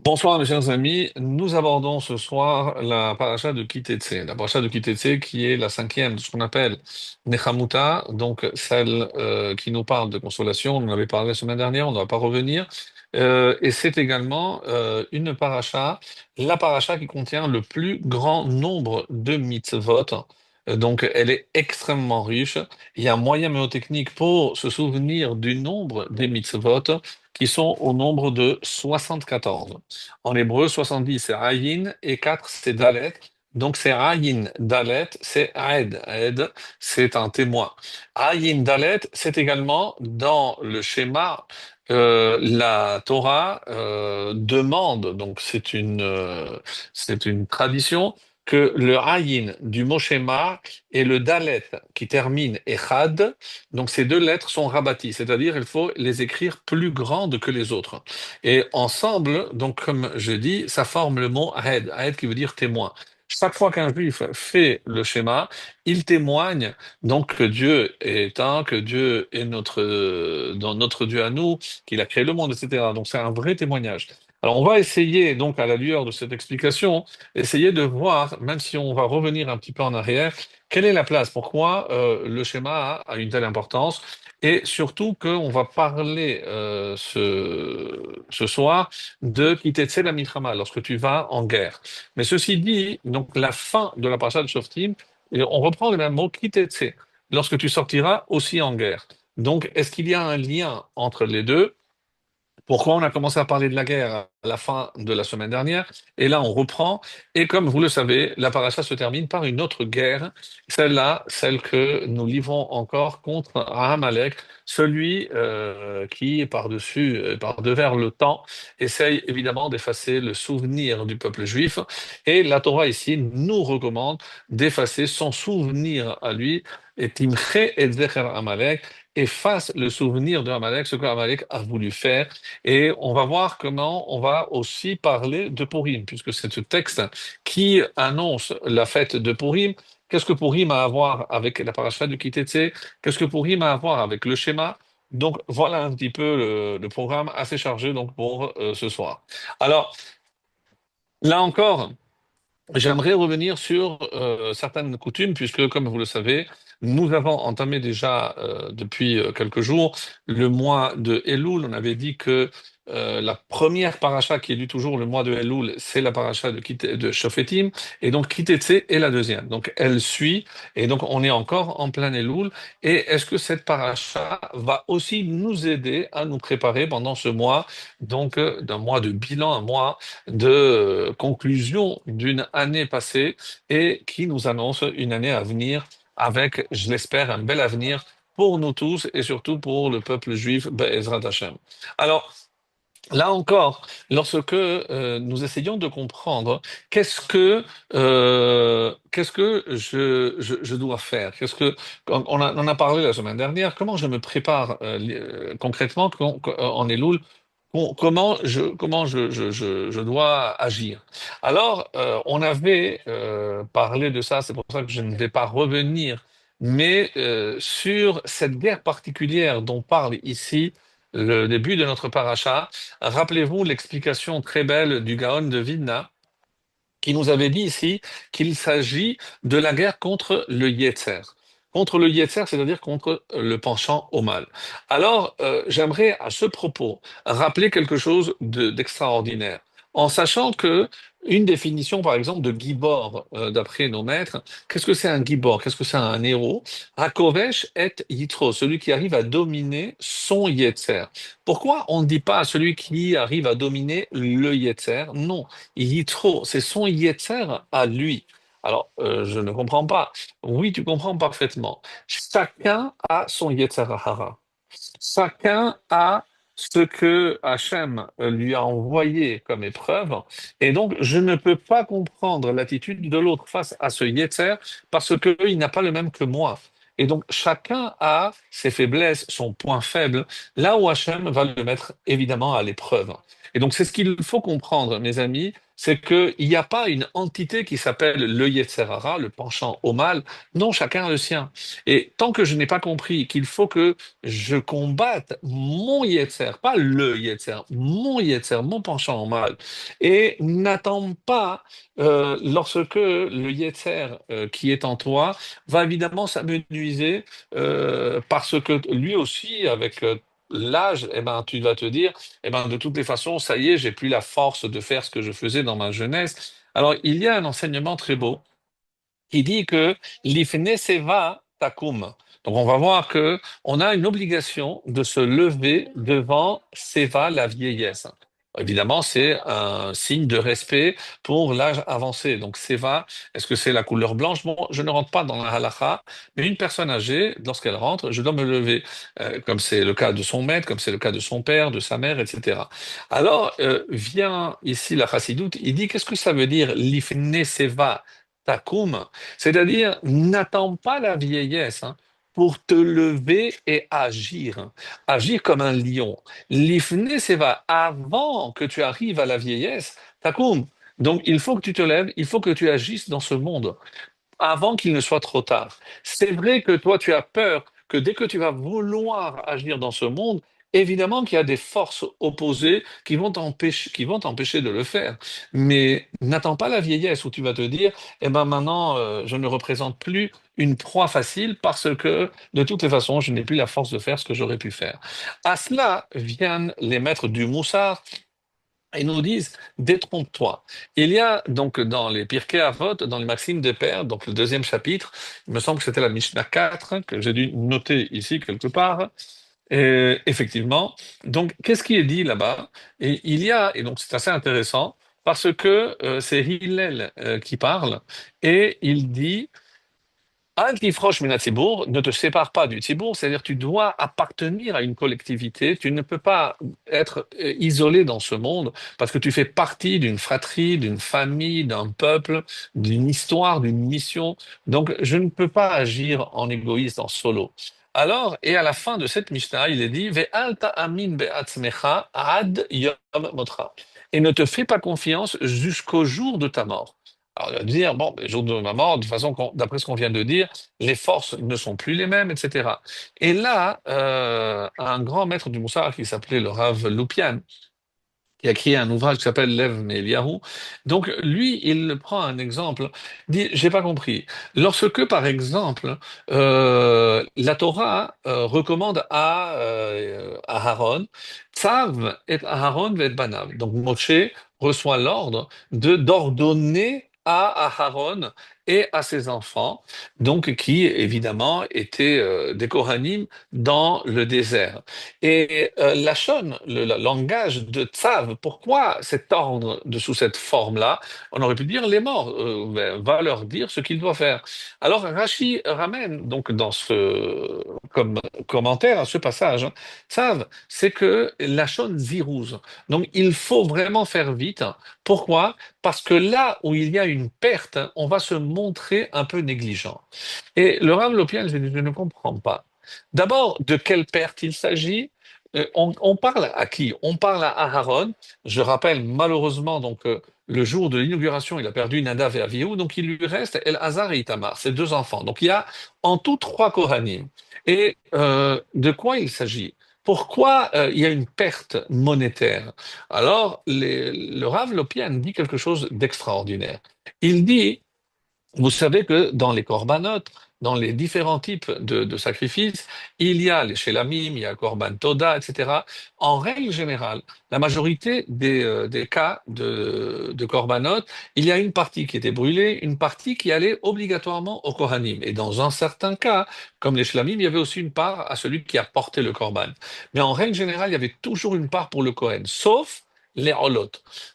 Bonsoir mes chers amis, nous abordons ce soir la paracha de Kitetse, la paracha de Kitetse qui est la cinquième de ce qu'on appelle Nechamuta, donc celle qui nous parle de consolation. On en avait parlé la semaine dernière, on ne va pas revenir. Et c'est également une paracha, la paracha qui contient le plus grand nombre de mitzvot. Donc elle est extrêmement riche. Il y a un moyen mémotechnique pour se souvenir du nombre des mitzvot qui sont au nombre de 74. En hébreu, 70, c'est Ayin et 4, c'est Dalet. Donc c'est Ayin, Dalet, c'est Aed. Aed, c'est un témoin. Ayin, Dalet, c'est également dans le schéma, la Torah demande, donc c'est une tradition, que le Ayin du mot Shema et le Dalet qui termine Echad, donc ces deux lettres sont rabatties, c'est-à-dire il faut les écrire plus grandes que les autres. Et ensemble, donc comme je dis, ça forme le mot Ahed, Ahed qui veut dire témoin. Chaque fois qu'un juif fait le schéma, il témoigne donc que Dieu est un, que Dieu est dans notre Dieu à nous, qu'il a créé le monde, etc. Donc c'est un vrai témoignage. Alors on va essayer donc à la lueur de cette explication, essayer de voir, même si on va revenir un petit peu en arrière, quelle est la place, pourquoi le schéma a une telle importance, et surtout qu'on va parler ce soir de Kitetse la Milchama, lorsque tu vas en guerre. Mais ceci dit, donc la fin de la parasha de Shoftim, et on reprend le même mot Kitetse, lorsque tu sortiras aussi en guerre. Donc, est-ce qu'il y a un lien entre les deux? Pourquoi on a commencé à parler de la guerre à la fin de la semaine dernière? Et là, on reprend. Et comme vous le savez, la paracha se termine par une autre guerre, celle-là, celle que nous livrons encore contre Amalek, celui qui, par-dessus, par-devers le temps, essaye évidemment d'effacer le souvenir du peuple juif. Et la Torah ici nous recommande d'effacer son souvenir à lui. Et Timche et Zecher Amalek efface le souvenir de Amalek, ce que Amalek a voulu faire. Et on va voir comment on va aussi parler de Purim, puisque c'est ce texte qui annonce la fête de Purim. Qu'est-ce que Purim a à voir avec la paracha du Kitetse? Qu'est-ce que Purim a à voir avec le schéma? Donc voilà un petit peu le programme assez chargé donc pour ce soir. Alors là encore, j'aimerais revenir sur certaines coutumes, puisque, comme vous le savez, nous avons entamé déjà depuis quelques jours le mois de Elul. On avait dit que la première paracha qui est lue toujours le mois de Elul, c'est la paracha de Shofetim, et donc Kitetse est la deuxième. Donc elle suit, et donc on est encore en plein Elul. Et est-ce que cette paracha va aussi nous aider à nous préparer pendant ce mois, donc d'un mois de bilan, un mois de conclusion d'une année passée et qui nous annonce une année à venir avec, je l'espère, un bel avenir pour nous tous et surtout pour le peuple juif, Be'ezrat Hashem. Alors, là encore, lorsque nous essayons de comprendre qu'est-ce que je dois faire, on a parlé la semaine dernière, comment je me prépare concrètement en Elul, comment je dois agir. Alors, on avait parlé de ça, c'est pour ça que je ne vais pas revenir, mais sur cette guerre particulière dont parle ici le début de notre paracha. Rappelez-vous l'explication très belle du Gaon de Vilna, qui nous avait dit ici qu'il s'agit de la guerre contre le Yetzer. Contre le Yetzer, c'est-à-dire contre le penchant au mal. Alors, j'aimerais à ce propos rappeler quelque chose d'extraordinaire, en sachant que une définition, par exemple, de Gibor, d'après nos maîtres, qu'est-ce que c'est un Gibor? Qu'est-ce que c'est un héros? Hakovesh et Yitro, celui qui arrive à dominer son Yetzer. Pourquoi on ne dit pas à celui qui arrive à dominer le Yetzer? Non, Yitro, c'est son Yetzer à lui. Alors, je ne comprends pas. Oui, tu comprends parfaitement. Chacun a son Yetzer Hara. Chacun a ce que Hachem lui a envoyé comme épreuve. Et donc, je ne peux pas comprendre l'attitude de l'autre face à ce Yetzer parce qu'il n'a pas le même que moi. Et donc, chacun a ses faiblesses, son point faible, là où Hachem va le mettre évidemment à l'épreuve. Et donc, c'est ce qu'il faut comprendre, mes amis. c'est qu'il n'y a pas une entité qui s'appelle le Yetzer Hara, le penchant au mal. Non, chacun a le sien. Et tant que je n'ai pas compris qu'il faut que je combatte mon Yetzer, pas le Yetzer, mon Yetzer, mon penchant au mal, et n'attends pas lorsque le Yetzer qui est en toi va évidemment s'amenuiser parce que lui aussi, avec l'âge, eh ben, tu vas te dire, eh ben, de toutes les façons, ça y est, j'ai plus la force de faire ce que je faisais dans ma jeunesse. Alors, il y a un enseignement très beau qui dit que l'ifne seva takum. Donc on va voir que on a une obligation de se lever devant seva, la vieillesse. Évidemment, c'est un signe de respect pour l'âge avancé. Donc seva, est-ce que c'est la couleur blanche? Bon, je ne rentre pas dans la halakha, mais une personne âgée, lorsqu'elle rentre, je dois me lever, comme c'est le cas de son maître, comme c'est le cas de son père, de sa mère, etc. Alors vient ici la chassidoute, il dit qu'est-ce que ça veut dire l'ifne seva takum? C'est-à-dire, n'attends pas la vieillesse hein, pour te lever et agir. Agir comme un lion. L'ifne seva, avant que tu arrives à la vieillesse, takum. Donc, il faut que tu te lèves, il faut que tu agisses dans ce monde avant qu'il ne soit trop tard. C'est vrai que toi, tu as peur que dès que tu vas vouloir agir dans ce monde, évidemment qu'il y a des forces opposées qui vont t'empêcher de le faire. Mais n'attends pas la vieillesse où tu vas te dire, eh ben maintenant, je ne représente plus une proie facile parce que de toutes les façons, je n'ai plus la force de faire ce que j'aurais pu faire. À cela viennent les maîtres du Moussard ils nous disent, détrompe-toi. Il y a donc dans les Pirkei Avot, dans les Maximes des Pères, donc le deuxième chapitre, il me semble que c'était la Mishnah 4, que j'ai dû noter ici quelque part. Et effectivement, donc qu'est-ce qui est dit là-bas? Et il y a, et donc c'est assez intéressant, parce que c'est Hillel qui parle, et il dit, Al tifrosh min hatzibur, ne te sépare pas du tzibour, c'est-à-dire tu dois appartenir à une collectivité, tu ne peux pas être isolé dans ce monde parce que tu fais partie d'une fratrie, d'une famille, d'un peuple, d'une histoire, d'une mission. Donc je ne peux pas agir en égoïste, en solo. Alors, et à la fin de cette Mishnah, il est dit, Ve'al ta'amin be'atzmecha ad yom motra. Et ne te fais pas confiance jusqu'au jour de ta mort. Alors, il va dire, bon, le jour de ma mort, de toute façon, d'après ce qu'on vient de dire, les forces ne sont plus les mêmes, etc. Et là, un grand maître du Moussard qui s'appelait le Rav Loupian, qui a écrit un ouvrage qui s'appelle Lev Meliahu. Donc, lui, il prend un exemple, dit, j'ai pas compris. Lorsque, par exemple, la Torah recommande à Aaron, Tzav et Aaron et Banav. Donc, Moshe reçoit l'ordre de d'ordonner à Aaron et à ses enfants, donc qui évidemment étaient des Kohanim dans le désert. Et la shon, le langage de Tzav, pourquoi cet ordre sous cette forme-là? On aurait pu dire les morts, va leur dire ce qu'ils doivent faire. Alors Rashi ramène donc dans ce comme commentaire à ce passage, hein, Tzav, c'est que la shon zirouz. Donc il faut vraiment faire vite. Pourquoi? Parce que là où il y a une perte, on va se montrer un peu négligent. Et le Rav Lopian, je ne comprends pas. D'abord, de quelle perte il s'agit? On parle à qui? On parle à Aaron. Je rappelle malheureusement donc le jour de l'inauguration, il a perdu Nadav et Avihu, donc il lui reste El-Hazar et Itamar, ses deux enfants. Donc il y a en tout trois Kohanim. Et de quoi il s'agit? Pourquoi il y a une perte monétaire? Alors, le Rav Lopian dit quelque chose d'extraordinaire. Il dit vous savez que dans les corbanotes, dans les différents types de sacrifices, il y a les shelamim, il y a korban toda, etc. En règle générale, la majorité des cas de corbanotes, il y a une partie qui était brûlée, une partie qui allait obligatoirement au kohanim. Et dans un certain cas, comme les shlamim, il y avait aussi une part à celui qui a porté le korban. Mais en règle générale, il y avait toujours une part pour le kohen, sauf les holot.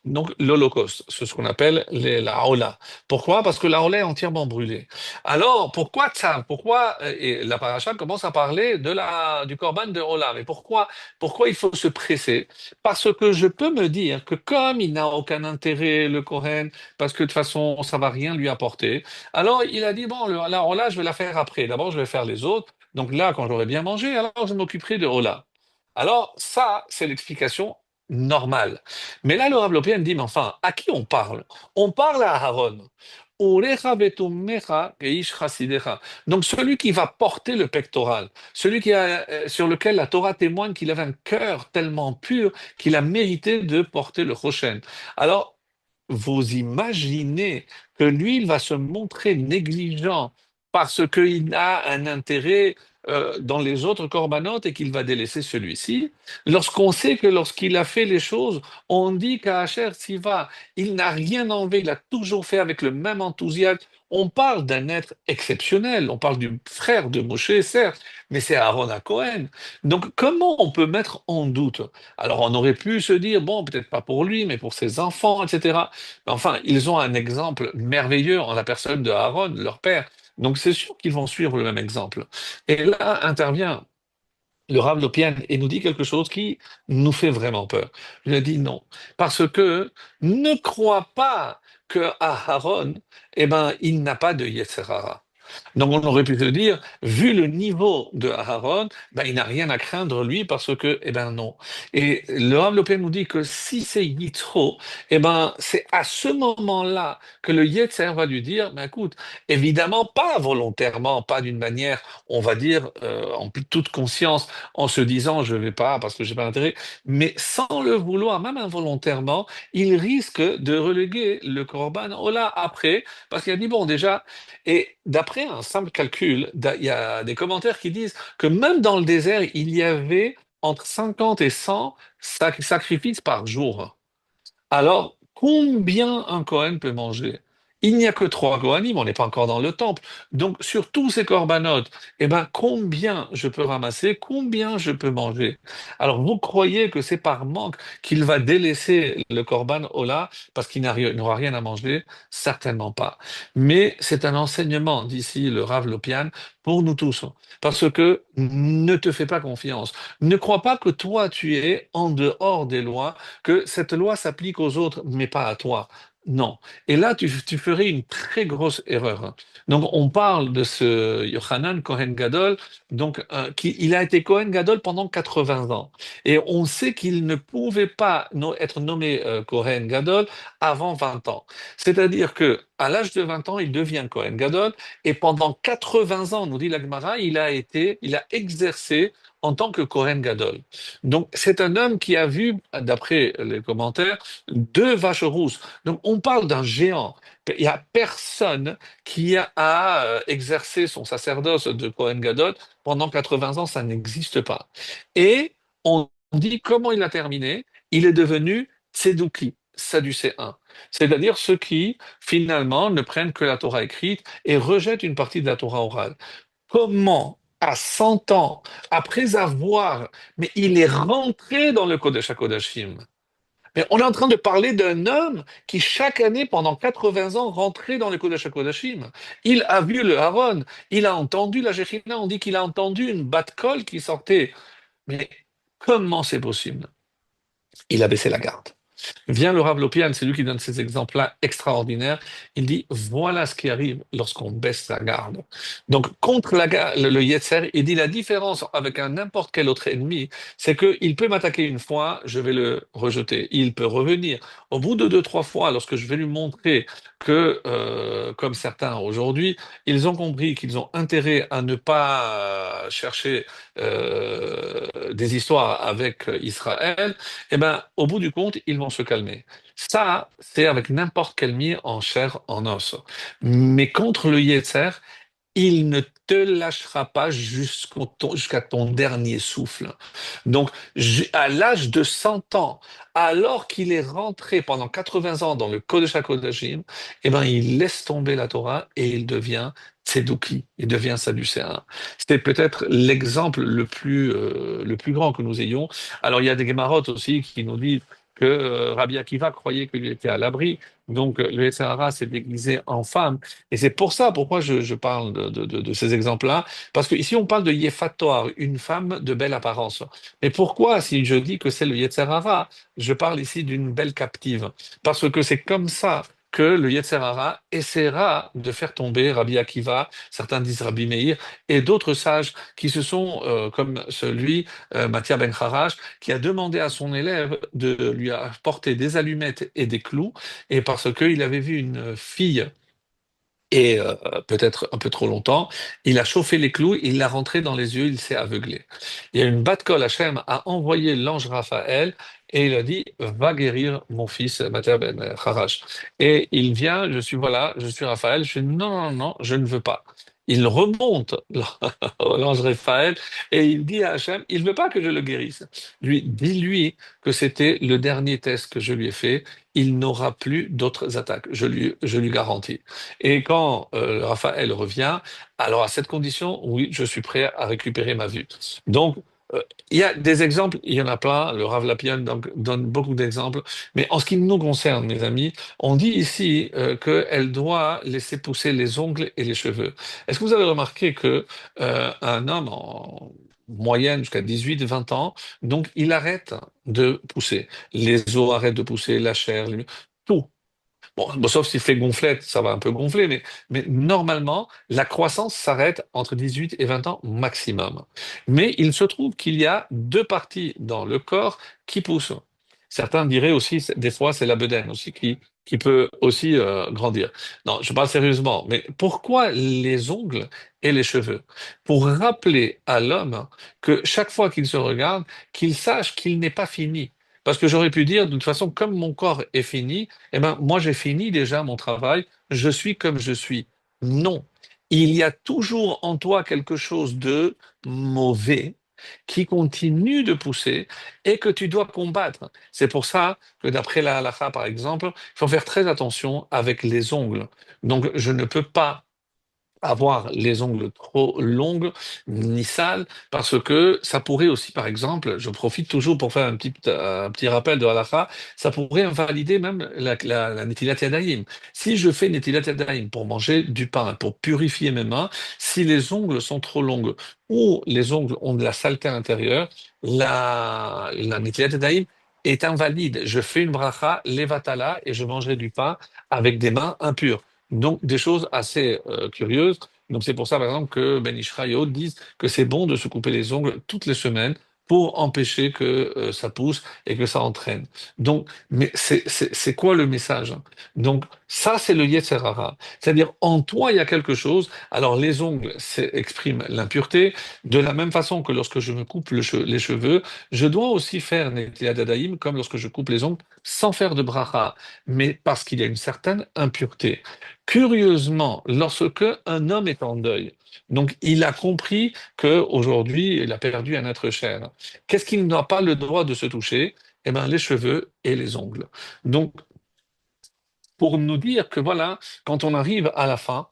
Donc l'holocauste, c'est ce qu'on appelle la hola. Pourquoi? Parce que la Hola est entièrement brûlée. Alors, pourquoi ça? Pourquoi et la paracha commence à parler du korban de Hola. Mais pourquoi il faut se presser? Parce que je peux me dire que comme il n'a aucun intérêt, le Kohen, parce que de toute façon, ça va rien lui apporter, alors il a dit, bon, la Hola, je vais la faire après. D'abord, je vais faire les autres. Donc là, quand j'aurai bien mangé, alors je m'occuperai de Hola. Alors, ça, c'est l'explication normal. Mais là, le Rav Lopian dit, mais enfin, à qui on parle? On parle à Aaron. Urecha betumecha keish chasidecha. Donc celui qui va porter le pectoral, celui sur lequel la Torah témoigne qu'il avait un cœur tellement pur qu'il a mérité de porter le Choshen. Alors, vous imaginez que lui, il va se montrer négligent parce qu'il a un intérêt dans les autres corbanotes et qu'il va délaisser celui-ci. Lorsqu'on sait que lorsqu'il a fait les choses, on dit qu'à Asher Siva, il n'a rien enlevé, il a toujours fait avec le même enthousiasme. On parle d'un être exceptionnel, on parle du frère de Moshe, certes, mais c'est Aaron à Cohen. Donc comment on peut mettre en doute? Alors on aurait pu se dire, bon, peut-être pas pour lui, mais pour ses enfants, etc. Mais enfin, ils ont un exemple merveilleux en la personne de Aaron, leur père. Donc c'est sûr qu'ils vont suivre le même exemple. Et là intervient le Rav Lopian et nous dit quelque chose qui nous fait vraiment peur. Je lui ai dit non. Parce que ne crois pas que Aaron, eh ben, il n'a pas de Yetzer Hara. Donc on aurait pu se dire, vu le niveau de Aaron, ben, il n'a rien à craindre lui parce que, eh ben non. Et le Rav Lopian nous dit que si c'est Yitro, eh ben c'est à ce moment-là que le Yetzer va lui dire, ben écoute, évidemment pas volontairement, pas d'une manière, on va dire, en toute conscience, en se disant je vais pas parce que j'ai pas d'intérêt, mais sans le vouloir, même involontairement, il risque de reléguer le Corban Ola après, parce qu'il a dit bon déjà, et d'après un simple calcul, il y a des commentaires qui disent que même dans le désert, il y avait entre 50 et 100 sacrifices par jour. Alors, combien un Cohen peut manger? Il n'y a que trois Kohanim, on n'est pas encore dans le temple. Donc, sur tous ces corbanotes, eh ben, combien je peux ramasser? Combien je peux manger? Alors, vous croyez que c'est par manque qu'il va délaisser le korban Ola parce n'aura rien à manger? Certainement pas. Mais c'est un enseignement d'ici le Rav Lopian pour nous tous. Parce que ne te fais pas confiance. Ne crois pas que toi, tu es en dehors des lois, que cette loi s'applique aux autres, mais pas à toi. Non. Et là, tu ferais une très grosse erreur. Donc, on parle de ce Yochanan Cohen Gadol, donc, il a été Cohen Gadol pendant 80 ans. Et on sait qu'il ne pouvait pas être nommé Cohen Gadol avant 20 ans. C'est-à-dire que à l'âge de 20 ans, il devient Cohen Gadol, et pendant 80 ans, nous dit la Gemara, il a exercé en tant que Cohen Gadol. Donc, c'est un homme qui a vu, d'après les commentaires, deux vaches rousses. Donc, on parle d'un géant. Il n'y a personne qui a exercé son sacerdoce de Cohen Gadol pendant 80 ans, ça n'existe pas. Et on dit comment il a terminé. Il est devenu Tsedouki, Sadducéen. C'est-à-dire ceux qui, finalement, ne prennent que la Torah écrite et rejettent une partie de la Torah orale. Comment, à 100 ans, après avoir... Mais il est rentré dans le Kodesh HaKodashim. Mais on est en train de parler d'un homme qui, chaque année, pendant 80 ans, rentrait dans le Kodesh HaKodashim. Il a vu le Haron, il a entendu la Shekhinah, on dit qu'il a entendu une bat-kol qui sortait. Mais comment c'est possible? Il a baissé la garde. Vient le Rav Lopian, c'est lui qui donne ces exemples-là extraordinaires. Il dit, voilà ce qui arrive lorsqu'on baisse la garde. Donc, contre le Yetzer, il dit la différence avec un n'importe quel autre ennemi, c'est qu'il peut m'attaquer une fois, je vais le rejeter. Il peut revenir. Au bout de deux, trois fois, lorsque je vais lui montrer que, comme certains aujourd'hui, ils ont compris qu'ils ont intérêt à ne pas chercher des histoires avec Israël, eh ben, au bout du compte, ils vont se calmer. Ça, c'est avec n'importe quel mis en chair, en os. Mais contre le Yetzer, il ne te lâchera pas jusqu'à ton dernier souffle. Donc, à l'âge de 100 ans, alors qu'il est rentré pendant 80 ans dans le Kodesh HaKodashim, eh ben, il laisse tomber la Torah et il devient Tzeduki, il devient Sadducéen. C'est peut-être l'exemple le plus grand que nous ayons. Alors, il y a des Gemarotes aussi qui nous disent que Rabbi Akiva croyait qu'il était à l'abri. Donc, le Yetzer Hara s'est déguisé en femme. Et c'est pour ça, pourquoi je parle de ces exemples-là, parce qu'ici on parle de Yefat une femme de belle apparence. Mais pourquoi, si je dis que c'est le Yetzer Hara, je parle ici d'une belle captive? Parce que c'est comme ça que le Yetzer Hara essaiera de faire tomber Rabbi Akiva, certains disent Rabbi Meir, et d'autres sages qui se sont, comme celui, Matthias Ben Harash, qui a demandé à son élève de lui apporter des allumettes et des clous, et parce qu'il avait vu une fille et peut-être un peu trop longtemps, il a chauffé les clous, il l'a rentré dans les yeux, il s'est aveuglé. Il y a une bat Kol Hachem a envoyé l'ange Raphaël et il a dit, va guérir mon fils Matthias Ben Harash. Et il vient, je suis voilà, je suis Raphaël, je dis non, non, non, je ne veux pas. Il remonte l'ange Raphaël et il dit à Hachem, il ne veut pas que je le guérisse. Dis-lui que c'était le dernier test que je lui ai fait, il n'aura plus d'autres attaques, je lui garantis. Et quand Raphaël revient, alors à cette condition, oui, je suis prêt à récupérer ma vue. Donc, euh, il y a des exemples, il y en a plein. Le Rav Lapien donne beaucoup d'exemples. Mais en ce qui nous concerne, mes amis, on dit ici qu'elle doit laisser pousser les ongles et les cheveux. Est-ce que vous avez remarqué que un homme en moyenne jusqu'à 18-20 ans, donc il arrête de pousser. Les os arrêtent de pousser, la chair, tout. Bon, sauf s'il fait gonflette, ça va un peu gonfler, mais normalement, la croissance s'arrête entre 18 et 20 ans maximum. Mais il se trouve qu'il y a deux parties dans le corps qui poussent. Certains diraient aussi, des fois, c'est la bedaine aussi qui peut aussi grandir. Non, je parle sérieusement, mais pourquoi les ongles et les cheveux? Pour rappeler à l'homme que chaque fois qu'il se regarde, qu'il sache qu'il n'est pas fini. Parce que j'aurais pu dire, de toute façon, comme mon corps est fini, eh ben, moi, j'ai fini déjà mon travail, je suis comme je suis. Non. Il y a toujours en toi quelque chose de mauvais qui continue de pousser et que tu dois combattre. C'est pour ça que d'après la halakha, par exemple, il faut faire très attention avec les ongles. Donc, je ne peux pas avoir les ongles trop longs ni sales parce que ça pourrait aussi, par exemple, je profite toujours pour faire un petit rappel de halakha, ça pourrait invalider même la Netilat Yadayim. Si je fais Netilat Yadayim pour manger du pain, pour purifier mes mains, si les ongles sont trop longs ou les ongles ont de la saleté à l'intérieur, la Netilat Yadayim est invalide. Je fais une bracha, levatala, et je mangerai du pain avec des mains impures. Donc, des choses assez curieuses. Donc, c'est pour ça, par exemple, que Ben Ishra et autres disent que c'est bon de se couper les ongles toutes les semaines pour empêcher que ça pousse et que ça entraîne. Donc, mais c'est quoi le message? Donc, ça, c'est le Yetzer Hara. C'est-à-dire, en toi, il y a quelque chose. Alors, les ongles expriment l'impureté. De la même façon que lorsque je me coupe les cheveux, je dois aussi faire Netilat Yadayim comme lorsque je coupe les ongles sans faire de bracha, mais parce qu'il y a une certaine impureté. Curieusement, lorsque un homme est en deuil, donc il a compris que aujourd'hui il a perdu un être cher. Qu'est-ce qu'il n'a pas le droit de se toucher? Eh bien, les cheveux et les ongles. Donc, pour nous dire que voilà, quand on arrive à la fin,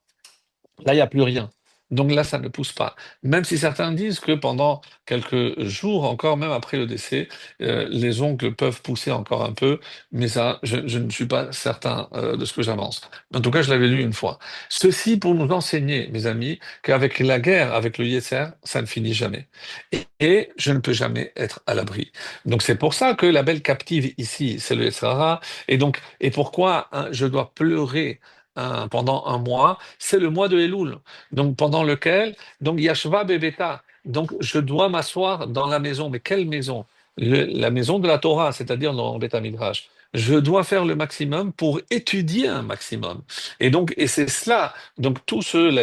là, il n'y a plus rien. Donc là, ça ne pousse pas. Même si certains disent que pendant quelques jours encore, même après le décès, les ongles peuvent pousser encore un peu, mais ça, je ne suis pas certain de ce que j'avance. En tout cas, je l'avais lu une fois. Ceci pour nous enseigner, mes amis, qu'avec la guerre, avec le Yetzer, ça ne finit jamais. Et je ne peux jamais être à l'abri. Donc c'est pour ça que la belle captive ici, c'est le Yetzer Hara. Et donc, et pourquoi hein, je dois pleurer pendant un mois, c'est le mois de Elul, donc pendant lequel, donc Yashva Bebeta, donc je dois m'asseoir dans la maison. Mais quelle maison? La maison de la Torah, c'est-à-dire dans le Beth Midrash. Je dois faire le maximum pour étudier un maximum. Et donc, et c'est cela, donc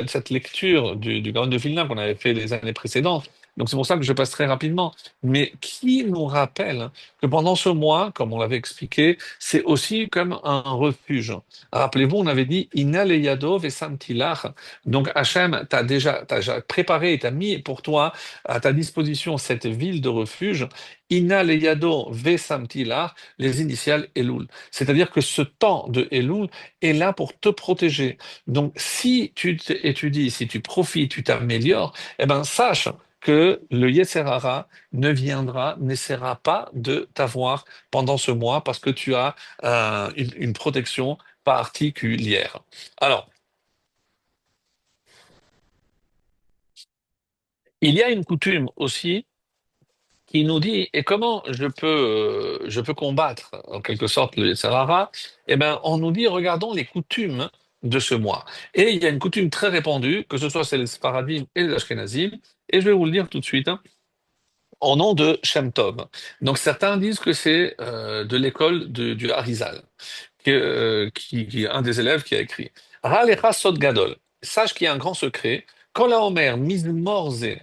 cette lecture du Gaon de Vilna qu'on avait fait les années précédentes. Donc c'est pour ça que je passe très rapidement. Mais qui nous rappelle que pendant ce mois, comme on l'avait expliqué, c'est aussi comme un refuge. Rappelez-vous, on avait dit Inna le yado vesamtilach. Donc Hachem t'as déjà préparé et t'a mis pour toi à ta disposition cette ville de refuge. Inna le yado vesamtilach, les initiales Elul. C'est-à-dire que ce temps de Elul est là pour te protéger. Donc si tu étudies, si tu profites, tu t'améliores, eh ben sache que le Yetzer Hara ne viendra, n'essaiera pas de t'avoir pendant ce mois parce que tu as une protection particulière. Alors, il y a une coutume aussi qui nous dit, et comment je peux combattre en quelque sorte le Sahara? Eh bien, on nous dit, regardons les coutumes de ce mois. Et il y a une coutume très répandue, que ce soit celle des Sfaradim et des Ashkenazim, et je vais vous le dire tout de suite, hein, au nom de Shem Tov. Donc certains disent que c'est de l'école du Harizal qui est un des élèves qui a écrit. Ralecha Sod Gadol. Sache qu'il y a un grand secret. Kol Omer Mizmor Ze,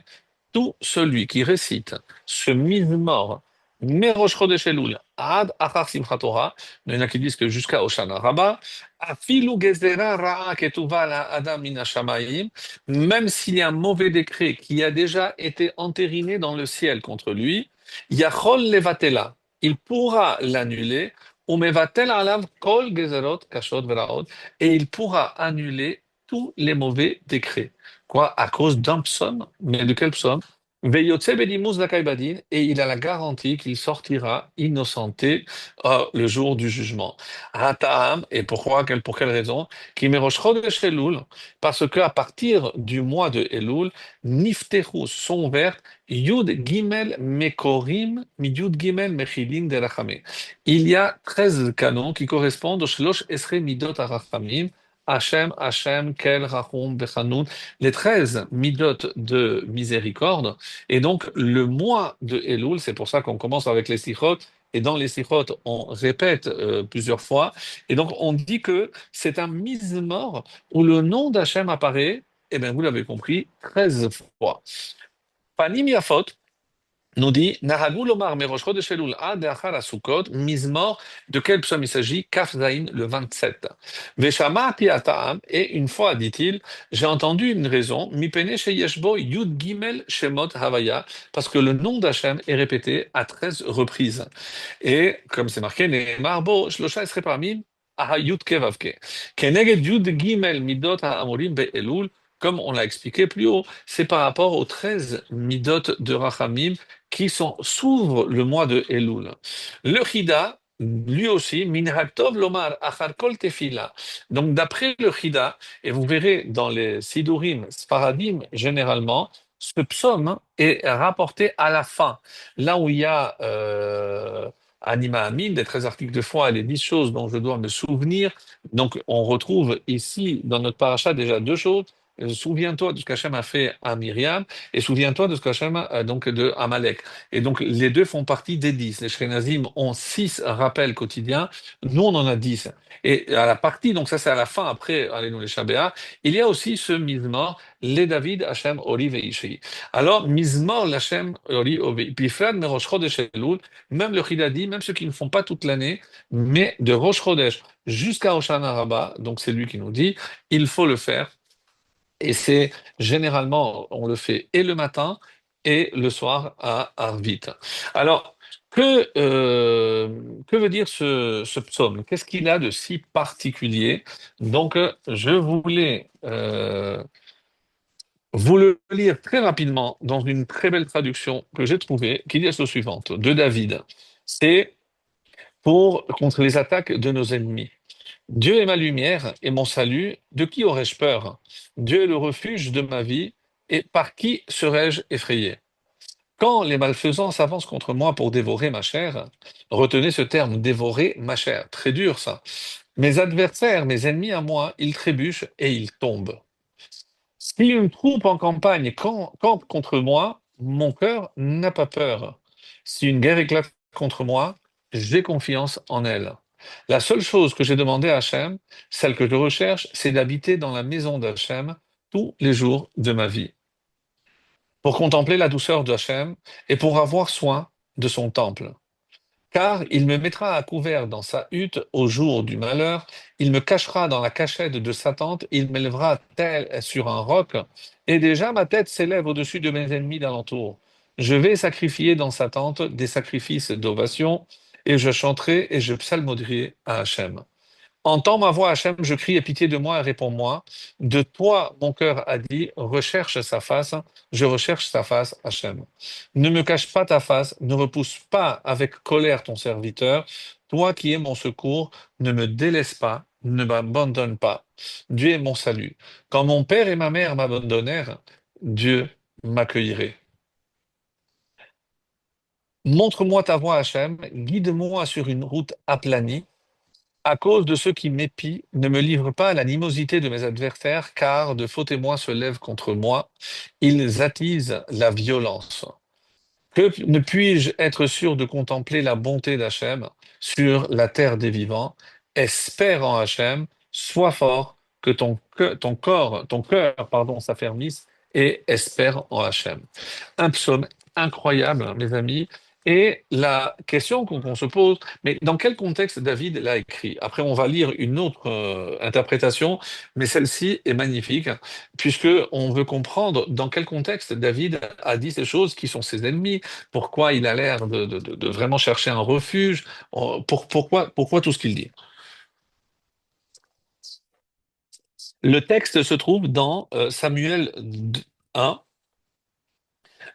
tout celui qui récite ce Mizmor, Merosh Chodesh Elul, Ad Achar Simchat Torah, il y en a qui disent que jusqu'à Hoshana Rabbah, Afilu Gezerah Ra'a Ketuva la Adam Min Hashamayim, même s'il y a un mauvais décret qui a déjà été entériné dans le ciel contre lui, Yachol Levatela, il pourra l'annuler Umevatel alav kol gezerot kashot veraot, et il pourra annuler tous les mauvais décrets. Quoi? À cause d'un psaume, mais de quel psaume? Veyotse bedimuz zakay badin, et il a la garantie qu'il sortira innocenté le jour du jugement. Hataam, et pourquoi? Pour quelle raison? Ki merosh chodesh Elul, parce qu'à partir du mois de Elul, niftechu sont ouvertes Yud Gimel Mekorim, Yud Gimel Mechilin de Rachamim. Il y a 13 canons qui correspondent au Shlosh Esrei Midot HaRachamim, Hashem, Hashem, Kel, Rachum, Bechanun, les 13 Midot de miséricorde. Et donc, le mois de Elul, c'est pour ça qu'on commence avec les Sichot, et dans les Sichot, on répète plusieurs fois. Et donc, on dit que c'est un mizmor où le nom d'Hachem apparaît, et bien, vous l'avez compris, 13 fois. Panim Yafot, nous dit Nahagou Lomar Merosh Chodesh Elul Ad Achar Sukkot Mizmor. De quel psaume il s'agit? Kaf Zayin, le 27. Veshama Piataam, et une fois, dit-il, j'ai entendu une raison, Mipene Sheyeshbo Yud Gimel Shemot Havaya, parce que le nom d'Hachem est répété à 13 reprises. Et comme c'est marqué, Ne'emar Bo Shlosha Esrei Pamim Aha Yud Kevavke. Keneged Yud Gimel Midot HaAmorim Be'elul, comme on l'a expliqué plus haut, c'est par rapport aux 13 midot de Rachamim s'ouvrent le mois de Elul. Le Chida, lui aussi, Minhag Tov Lomar Achar Kol Tefila. Donc d'après le Chida, et vous verrez dans les Sidurim, Sfaradim généralement, ce psaume est rapporté à la fin, là où il y a Anima Amin, des 13 articles de foi et les 10 choses dont je dois me souvenir. Donc on retrouve ici dans notre paracha déjà deux choses. Souviens-toi de ce qu'Hachem a fait à Myriam et souviens-toi de ce qu'Hachem a donc de Amalek. Et donc les deux font partie des 10. Les Shkenazim ont 6 rappels quotidiens, nous on en a 10. Et à la partie, donc ça c'est à la fin, après, allez-nous les Shabbat, il y a aussi ce Mizmor, les David, Hachem, Oli et Ishai. Alors, Mizmor, l'Hachem, Oli, Ovi. Puis Fred, mais Rosh Chodesh Elul, même le Chidadi, même ceux qui ne font pas toute l'année, mais de Rosh Chodesh jusqu'à Hoshana Rabbah, donc c'est lui qui nous dit, il faut le faire. Et c'est généralement, on le fait et le matin et le soir à Arvit. Alors, que veut dire ce psaume? Qu'est-ce qu'il a de si particulier? Donc, je voulais vous le lire très rapidement dans une très belle traduction que j'ai trouvée, qui dit la chose suivante, de David. C'est pour contre les attaques de nos ennemis. Dieu est ma lumière et mon salut, de qui aurais-je peur? Dieu est le refuge de ma vie, et par qui serais-je effrayé? Quand les malfaisants s'avancent contre moi pour dévorer ma chair, retenez ce terme, dévorer ma chair, très dur ça. Mes adversaires, mes ennemis à moi, ils trébuchent et ils tombent. Si une troupe en campagne campe contre moi, mon cœur n'a pas peur. Si une guerre éclate contre moi, j'ai confiance en elle. La seule chose que j'ai demandé à Hachem, celle que je recherche, c'est d'habiter dans la maison d'Hachem tous les jours de ma vie, pour contempler la douceur d'Hachem et pour avoir soin de son temple. Car il me mettra à couvert dans sa hutte au jour du malheur, il me cachera dans la cachette de sa tente, il m'élèvera tel sur un roc, et déjà ma tête s'élève au-dessus de mes ennemis d'alentour. Je vais sacrifier dans sa tente des sacrifices d'ovation, et je chanterai et je psalmodierai à Hachem. Entends ma voix, Hachem, je crie, aie pitié de moi et réponds-moi. De toi, mon cœur a dit, recherche sa face, je recherche sa face, Hachem. Ne me cache pas ta face, ne repousse pas avec colère ton serviteur. Toi qui es mon secours, ne me délaisse pas, ne m'abandonne pas. Dieu est mon salut. Quand mon père et ma mère m'abandonnèrent, Dieu m'accueillerait. Montre-moi ta voie, Hachem, guide-moi sur une route aplanie. À cause de ceux qui m'épient, ne me livre pas à l'animosité de mes adversaires, car de faux témoins se lèvent contre moi. Ils attisent la violence. Que ne puis-je être sûr de contempler la bonté d'Hachem sur la terre des vivants? Espère en Hachem, sois fort, que ton cœur, pardon, s'affermisse et espère en Hachem. Un psaume incroyable, hein, mes amis. Et la question qu'on se pose, mais dans quel contexte David l'a écrit? Après, on va lire une autre interprétation, mais celle-ci est magnifique, puisque on veut comprendre dans quel contexte David a dit ces choses qui sont ses ennemis, pourquoi il a l'air de vraiment chercher un refuge, pourquoi tout ce qu'il dit. Le texte se trouve dans Samuel 1,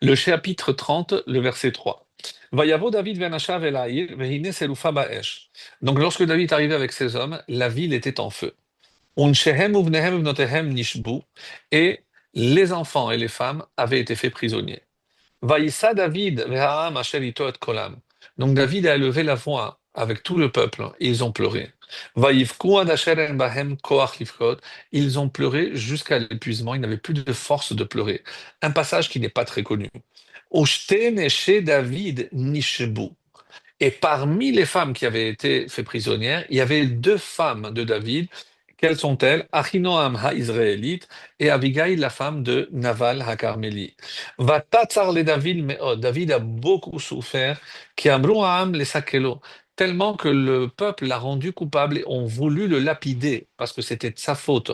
le chapitre 30, le verset 3. Vayavo David ben Ashav el ha'ir, vehine selufa ba'esh. Donc lorsque David est arrivé avec ses hommes, la ville était en feu. Unshehem uvnehem uvnotehem nishbu, et les enfants et les femmes avaient été faits prisonniers. Vaïssa David veha'am asher ito et kolam. Donc David a élevé la voix avec tout le peuple et ils ont pleuré. Vaïfku ad asher en bahem koach lifkot. Ils ont pleuré jusqu'à l'épuisement, ils n'avaient plus de force de pleurer. Un passage qui n'est pas très connu. Ushte chez David nishbu. Et parmi les femmes qui avaient été faites prisonnières, il y avait deux femmes de David. Quelles sont-elles? Achinoam ha-Israélite et Abigail, la femme de Naval ha-Carméli. Vatatsar le David me'od. David a beaucoup souffert. Ki amru ha'am le sakelo. Tellement que le peuple l'a rendu coupable et ont voulu le lapider parce que c'était de sa faute.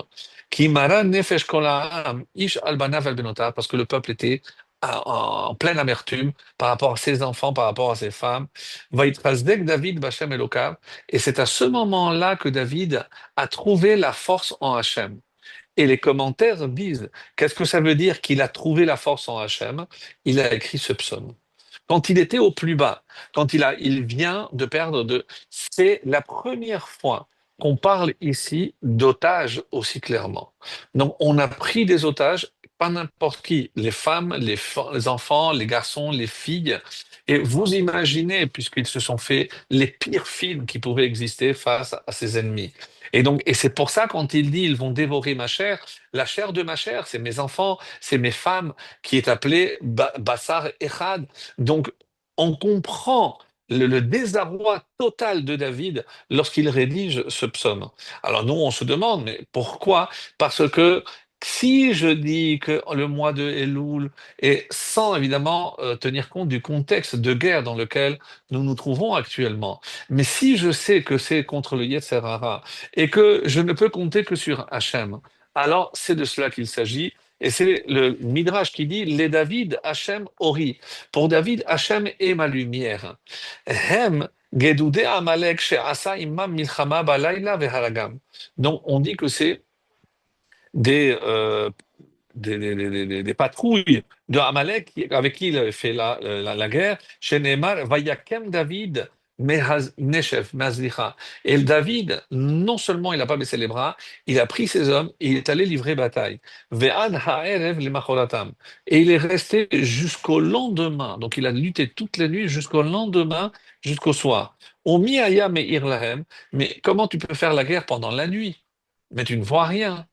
Ki mara nefesh kol ha'am ish al banav al benotav, parce que le peuple était en pleine amertume par rapport à ses enfants, par rapport à ses femmes. Vaïtrazdek David Bachem Elokav. Et c'est à ce moment-là que David a trouvé la force en Hachem. Et les commentaires disent, qu'est-ce que ça veut dire qu'il a trouvé la force en Hachem? Il a écrit ce psaume. Quand il était au plus bas, il vient de perdre de, c'est la première fois qu'on parle ici d'otages aussi clairement. Donc, on a pris des otages, pas n'importe qui, les femmes, les enfants, les garçons, les filles. Et vous imaginez, puisqu'ils se sont fait les pires films qui pouvaient exister face à ses ennemis. Et donc, et c'est pour ça quand il dit, ils vont dévorer ma chair, la chair de ma chair, c'est mes enfants, c'est mes femmes, qui est appelée Bassar Echad. Donc, on comprend le désarroi total de David lorsqu'il rédige ce psaume. Alors nous, on se demande, mais pourquoi? Parce que si je dis que le mois de Elul, et sans évidemment tenir compte du contexte de guerre dans lequel nous nous trouvons actuellement, mais si je sais que c'est contre le Yetzer Hara et que je ne peux compter que sur Hachem, alors c'est de cela qu'il s'agit. Et c'est le Midrash qui dit, les David, Hachem, Ori. Pour David, Hachem est ma lumière. Hem, Gedudé Amalek, She'asa imam milchama balayla veharagam. Donc, on dit que c'est des, euh, des patrouilles de Amalek avec qui il avait fait la guerre. Chez Neymar, Vayakem David, Neshef, Mazlicha. Et David, non seulement il n'a pas baissé les bras, il a pris ses hommes et il est allé livrer bataille. Ve'ad ha'erev lemacholatam. Et il est resté jusqu'au lendemain. Donc il a lutté toutes les nuits jusqu'au lendemain, jusqu'au soir. Omi aya me'ir lahem. Mais comment tu peux faire la guerre pendant la nuit? Mais tu ne vois rien.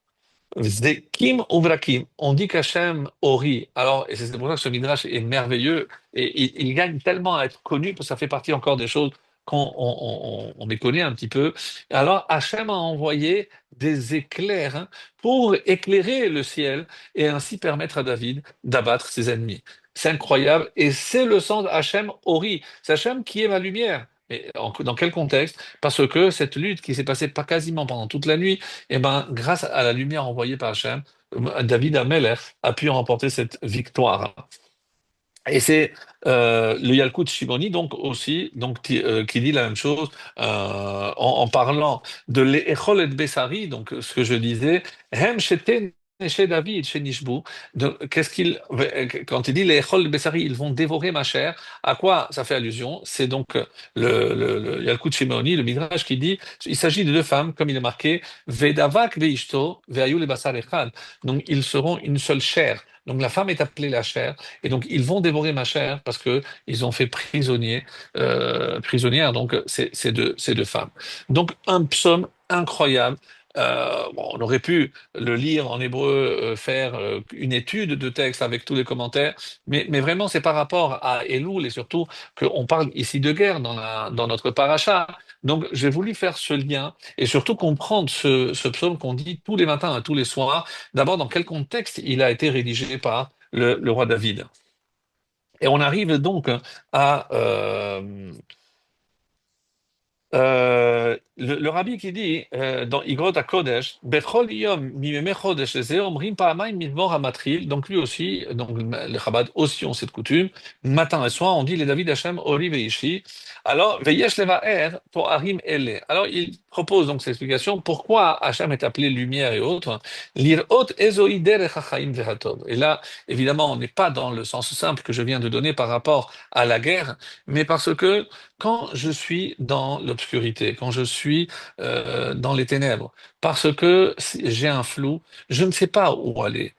Zdekim Uvrakim, on dit qu'Hachem Ori. Alors, et c'est pour ça que ce midrash est merveilleux et il gagne tellement à être connu parce que ça fait partie encore des choses qu'on méconnaît un petit peu. Alors, Hachem a envoyé des éclairs pour éclairer le ciel et ainsi permettre à David d'abattre ses ennemis. C'est incroyable et c'est le sens d'Hachem Ori. C'est Hachem qui est ma lumière. Mais dans quel contexte? Parce que cette lutte qui s'est passée pas quasiment pendant toute la nuit, eh ben, grâce à la lumière envoyée par Hachem, David Ameller a pu remporter cette victoire. Et c'est le Yalkut Shimoni donc aussi qui dit la même chose en parlant de l'Echol et Bessari, donc ce que je disais, Hem sheten chez David, chez Nishbu, qu'est-ce qu'il quand il dit les Echol et Bessari, ils vont dévorer ma chair, à quoi ça fait allusion? C'est donc le Yalkut Shimoni, le Midrash qui dit, il s'agit de deux femmes, comme il est marqué, Vedavak veishto veayu le basar echad, donc ils seront une seule chair. Donc la femme est appelée la chair, et donc ils vont dévorer ma chair parce que ils ont fait prisonnière donc ces deux femmes. Donc un psaume incroyable. Bon, on aurait pu le lire en hébreu, faire une étude de texte avec tous les commentaires, mais vraiment c'est par rapport à Elul et surtout qu'on parle ici de guerre dans notre paracha. Donc j'ai voulu faire ce lien et surtout comprendre ce psaume qu'on dit tous les matins, tous les soirs. D'abord, dans quel contexte il a été rédigé par le roi David. Et on arrive donc à le rabbi qui dit dans Igrot HaKodesh, Bechol Yom Mimeme Chodesh Ze Omrim Pa'amayim Midmor HaMatril, donc lui aussi, donc les Chabad aussi ont cette coutume, matin et soir, on dit les David Hashem Ori Veishi. Alors, Veyesh Levaer Toarim Ele. Alors, il propose donc cette explication pourquoi Hashem est appelé lumière et autres. Lirot Ezoi Derech HaChaim Vehatov. Et là, évidemment, on n'est pas dans le sens simple que je viens de donner par rapport à la guerre, mais parce que quand je suis dans l'obscurité, quand je suis dans les ténèbres, parce que j'ai un flou, je ne sais pas où aller.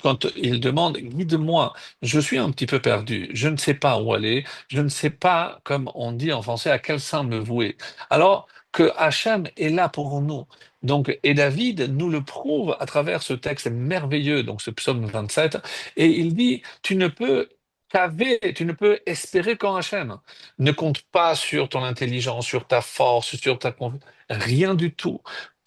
Quand il demande, guide-moi, je suis un petit peu perdu, je ne sais pas où aller, je ne sais pas, comme on dit en français, à quel sein me vouer. Alors que Hachem est là pour nous. Donc, et David nous le prouve à travers ce texte merveilleux, donc ce psaume 27, et il dit, tu ne peux espérer qu'en Hachem. Ne compte pas sur ton intelligence, sur ta force, sur ta confiance, rien du tout.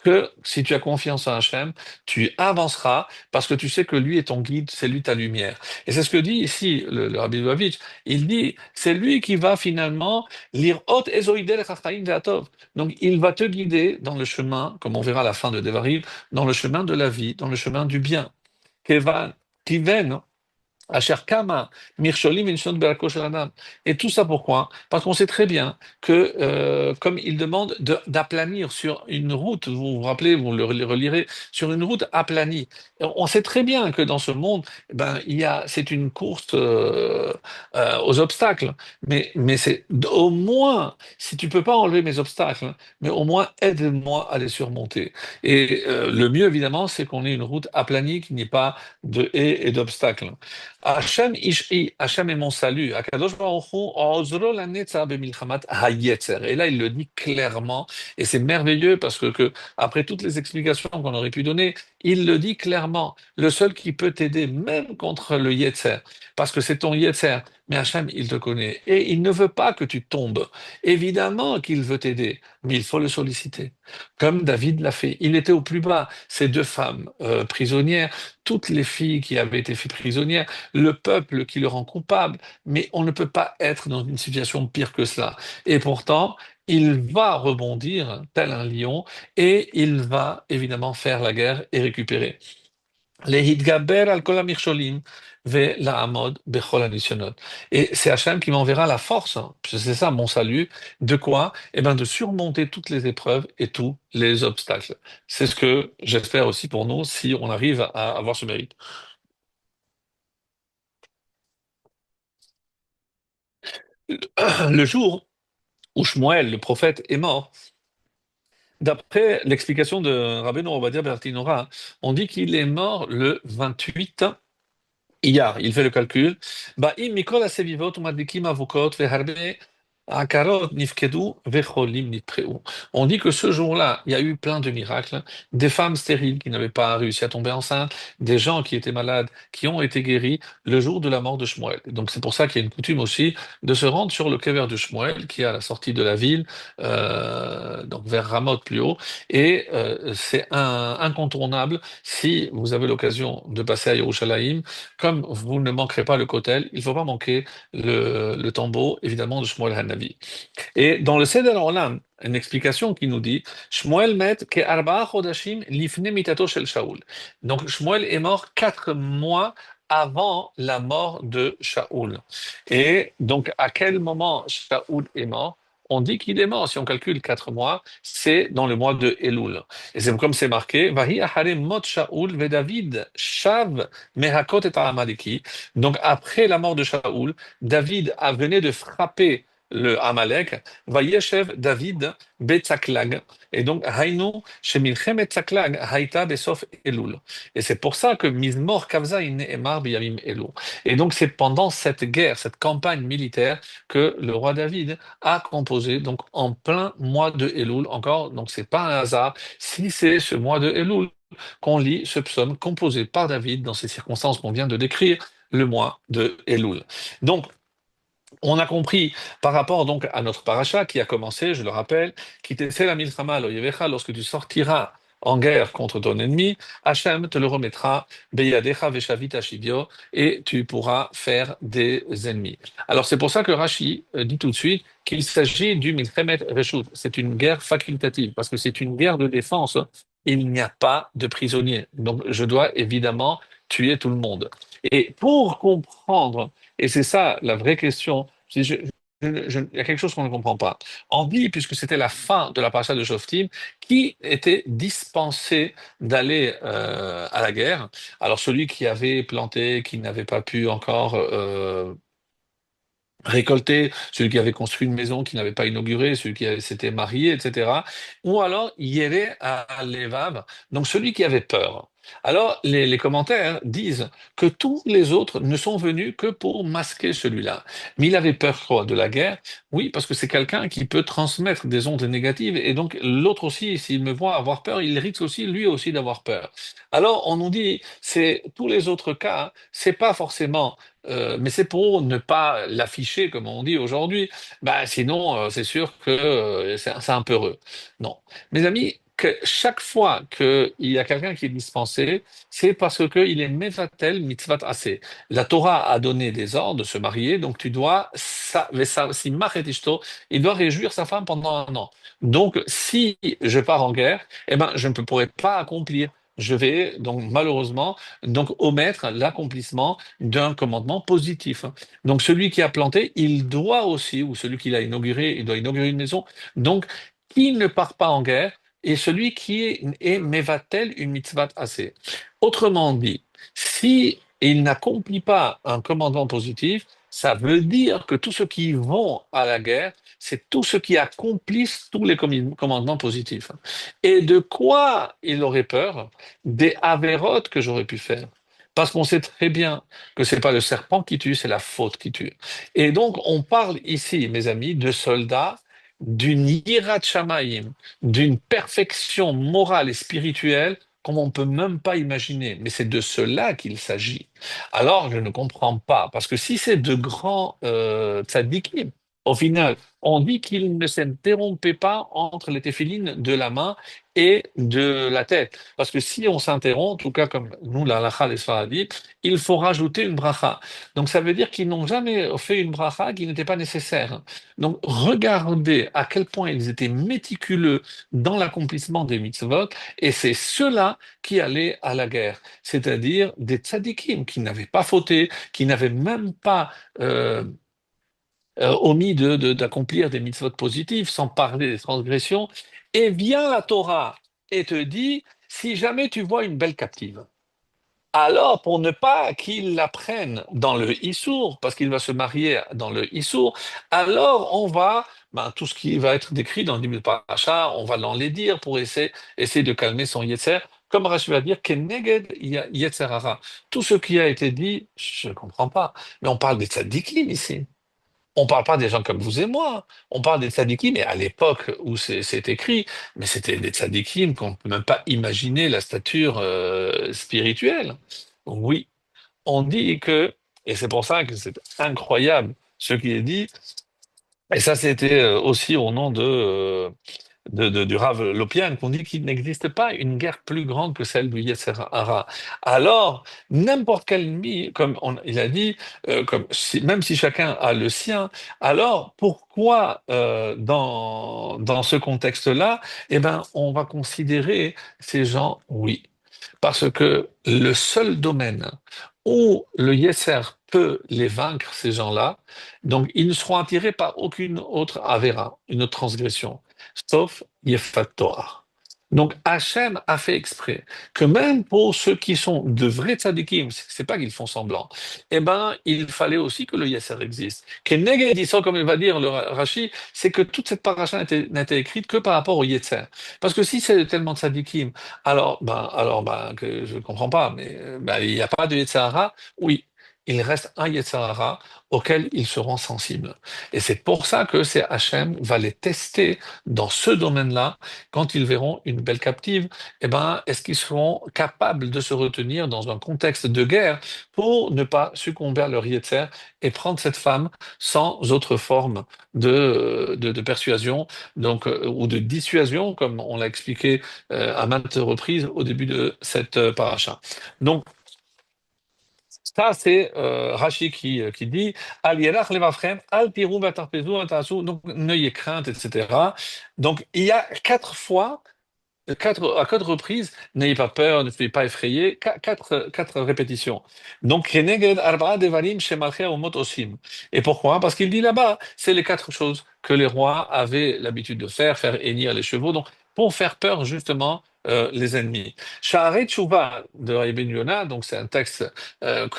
Que si tu as confiance en Hachem, tu avanceras parce que tu sais que lui est ton guide, c'est lui ta lumière. Et c'est ce que dit ici le Rabbi Lubavitch. Il dit, c'est lui qui va finalement lire Ot Ezoïdel Chachayim Ve'atov. Donc il va te guider dans le chemin, comme on verra à la fin de Devarim, dans le chemin de la vie, dans le chemin du bien. Kevan, Kiven, Asher Kama, Mirsholim Inshon Berako Shel Adam. Et tout ça pourquoi? Parce qu'on sait très bien que, comme il demande d'aplanir sur une route, vous vous rappelez, vous le relirez, sur une route aplanie. On sait très bien que dans ce monde, ben, c'est une course aux obstacles. Mais c'est au moins, si tu peux pas enlever mes obstacles, mais au moins aide-moi à les surmonter. Et le mieux, évidemment, c'est qu'on ait une route aplanie, qu'il n'y ait pas de haies et d'obstacles. Hachem Ish'i, Hachem est mon salut. Akadosh Baruch Hu, Ozro lanetza b'milchamat hayetzer. Et là, il le dit clairement, et c'est merveilleux parce que après toutes les explications qu'on aurait pu donner, il le dit clairement. Le seul qui peut t'aider, même contre le yetzer, parce que c'est ton yetzer, mais Hachem, il te connaît. Et il ne veut pas que tu tombes. Évidemment qu'il veut t'aider, mais il faut le solliciter. Comme David l'a fait. Il était au plus bas. Ces deux femmes prisonnières, toutes les filles qui avaient été faites prisonnières, le peuple qui le rend coupable, mais on ne peut pas être dans une situation pire que cela. Et pourtant, il va rebondir tel un lion et il va évidemment faire la guerre et récupérer. להתגבר על כל המכשולים ולעמוד בכל הניסיונות. Et c'est Hachem qui m'enverra la force, hein, parce que c'est ça mon salut, de quoi? Eh bien, de surmonter toutes les épreuves et tous les obstacles. C'est ce que j'espère aussi pour nous si on arrive à avoir ce mérite. Le jour où Shmuel, le prophète, est mort, d'après l'explication de Rabbeinu Ovadia Bertinora, on dit qu'il est mort le 28 Iyar. Il fait le calcul. Ba'im mikol hasevivot umadlikim avukot veharbe akarot nifkedu vecholim nitpreu. On dit que ce jour-là, il y a eu plein de miracles, des femmes stériles qui n'avaient pas réussi à tomber enceintes, des gens qui étaient malades, qui ont été guéris le jour de la mort de Shmuel. Donc c'est pour ça qu'il y a une coutume aussi de se rendre sur le kever de Shmuel, qui est à la sortie de la ville, donc vers Ramoth plus haut, et c'est incontournable si vous avez l'occasion de passer à Yerushalayim. Comme vous ne manquerez pas le kotel, il ne faut pas manquer le tombeau, évidemment, de Shmuel Hanavi. Et dans le Seder Olam, une explication qui nous dit Shmuel met ke arba'a chodashim lifne mitato shel Shaoul. Donc Shmuel est mort 4 mois avant la mort de Shaoul. Et donc à quel moment Shaoul est mort? On dit qu'il est mort. Si on calcule 4 mois, c'est dans le mois de Elul. Et c'est comme c'est marqué Vahi ahare mot Shaoul ve David shav mehakot et Amaleki. Donc après la mort de Shaoul, David a venu de frapper le Amalek, Vayeshev David Betzaklag. Et donc, Hainu, Shemilchemet Tzaklag, Haïta Besof Elul. Et c'est pour ça que Mizmor Kavza Emar Biyamim Elul. Et donc, c'est pendant cette guerre, cette campagne militaire, que le roi David a composé, donc en plein mois de Elul, encore, donc c'est pas un hasard, si c'est ce mois de Elul qu'on lit ce psaume composé par David dans ces circonstances qu'on vient de décrire, le mois de Elul. Donc, on a compris par rapport donc à notre paracha qui a commencé, je le rappelle, qui t'essaie la milchama lo yevecha, lorsque tu sortiras en guerre contre ton ennemi, Hachem te le remettra, beyadecha veshavit ashivio, et tu pourras faire des ennemis. Alors c'est pour ça que Rashi dit tout de suite qu'il s'agit du milchemet reshut. C'est une guerre facultative, parce que c'est une guerre de défense. Il n'y a pas de prisonniers. Donc je dois évidemment tuer tout le monde. Et pour comprendre, et c'est ça la vraie question, il y a quelque chose qu'on ne comprend pas. On dit, puisque c'était la fin de la paracha de Shoftim, qui était dispensé d'aller à la guerre. Alors celui qui avait planté, qui n'avait pas pu encore récolter, celui qui avait construit une maison qui n'avait pas inauguré, celui qui s'était marié, etc. Ou alors Yéré à l'Evav, donc celui qui avait peur. Alors les commentaires disent que tous les autres ne sont venus que pour masquer celui-là. Mais il avait peur quoi, de la guerre? Oui, parce que c'est quelqu'un qui peut transmettre des ondes négatives et donc l'autre aussi, s'il me voit avoir peur, il risque aussi lui aussi d'avoir peur. Alors on nous dit, c'est tous les autres cas, c'est pas forcément mais c'est pour ne pas l'afficher, comme on dit aujourd'hui. Bah, sinon, c'est sûr que c'est un peu heureux. Non. Mes amis, que chaque fois qu'il y a quelqu'un qui est dispensé, c'est parce qu'il est mevatel mitzvat assez. La Torah a donné des ordres de se marier, donc tu dois, si machet ishto, il doit réjouir sa femme pendant un an. Donc, si je pars en guerre, eh ben, je ne pourrai pas accomplir. Je vais donc malheureusement donc omettre l'accomplissement d'un commandement positif. Donc celui qui a planté, il doit aussi, ou celui qui l'a inauguré, il doit inaugurer une maison. Donc, qui ne part pas en guerre et celui qui est mevatel une mitzvah assez. Autrement dit, si il n'accomplit pas un commandement positif, ça veut dire que tous ceux qui vont à la guerre, c'est tous ceux qui accomplissent tous les commandements positifs. Et de quoi il aurait peur? Des avérotes que j'aurais pu faire. Parce qu'on sait très bien que c'est pas le serpent qui tue, c'est la faute qui tue. Et donc, on parle ici, mes amis, de soldats d'une yirat shamayim, d'une perfection morale et spirituelle comme on peut même pas imaginer. Mais c'est de cela qu'il s'agit. Alors, je ne comprends pas, parce que si c'est de grands tzadikim, au final, on dit qu'ils ne s'interrompaient pas entre les téphilines de la main et de la tête. Parce que si on s'interrompt, en tout cas comme nous, la halakha des Sfaradim, il faut rajouter une bracha. Donc ça veut dire qu'ils n'ont jamais fait une bracha qui n'était pas nécessaire. Donc regardez à quel point ils étaient méticuleux dans l'accomplissement des mitzvot, et c'est ceux-là qui allaient à la guerre, c'est-à-dire des tzadikim qui n'avaient pas fauté, qui n'avaient même pas omis d'accomplir des mitzvot positifs, sans parler des transgressions, et vient la Torah et te dit, si jamais tu vois une belle captive, alors, pour ne pas qu'il la prenne dans le Issour, parce qu'il va se marier dans le Issour, alors on va, tout ce qui va être décrit dans le livre de Paracha, on va l'enlaidir pour essayer de calmer son Yetzer. Comme Rashi va dire, Keneged Yetzer Hara. Tout ce qui a été dit, je ne comprends pas. Mais on parle des tzadikim ici. On parle pas des gens comme vous et moi. On parle des tzadikim, mais à l'époque où c'est écrit, mais c'était des tzadikim qu'on ne peut même pas imaginer la stature spirituelle. Oui, on dit que, et c'est pour ça que c'est incroyable ce qui est dit, et ça c'était aussi au nom du Rav Lopian, qu'on dit qu'il n'existe pas une guerre plus grande que celle du Yetzer Hara. Alors, n'importe quel ennemi, comme il a dit, même si chacun a le sien, alors pourquoi dans ce contexte-là, eh ben, on va considérer ces gens, oui, parce que le seul domaine où le Yetzer peut les vaincre, ces gens-là, donc ils ne seront attirés par aucune autre avéra, une autre transgression, sauf Yefat Torah. Donc Hachem a fait exprès que même pour ceux qui sont de vrais tzadikim, c'est pas qu'ils font semblant, eh ben il fallait aussi que le Yasser existe. Keneged Yisro, comme il va dire le Rashi, c'est que toute cette paracha n'a été écrite que par rapport au Yetzer. Parce que si c'est tellement tzadikim, alors que je comprends pas, mais ben, il n'y a pas de Yetzer Hara, oui. Il reste un Yetzer Hara auquel ils seront sensibles. Et c'est pour ça que c'est Hachem va les tester dans ce domaine-là quand ils verront une belle captive, eh ben, est-ce qu'ils seront capables de se retenir dans un contexte de guerre pour ne pas succomber à leur yetzer et prendre cette femme sans autre forme de persuasion donc, ou de dissuasion, comme on l'a expliqué à maintes reprises au début de cette paracha. Donc, ça, c'est Rashi qui dit Al yelach levavchem, al tiru v'atarpezu v'ta'asu. Donc, n'ayez crainte, etc. Donc, il y a 4 fois à 4 reprises, n'ayez pas peur, ne soyez pas effrayés, quatre répétitions. Donc, Keneged arba'a devarim shemalchei umot osim. Et pourquoi? Parce qu'il dit là-bas, c'est les 4 choses que les rois avaient l'habitude de faire hennir les chevaux, donc pour faire peur justement les ennemis. Sha'arei Tshuva de Ibn Yonah, donc c'est un texte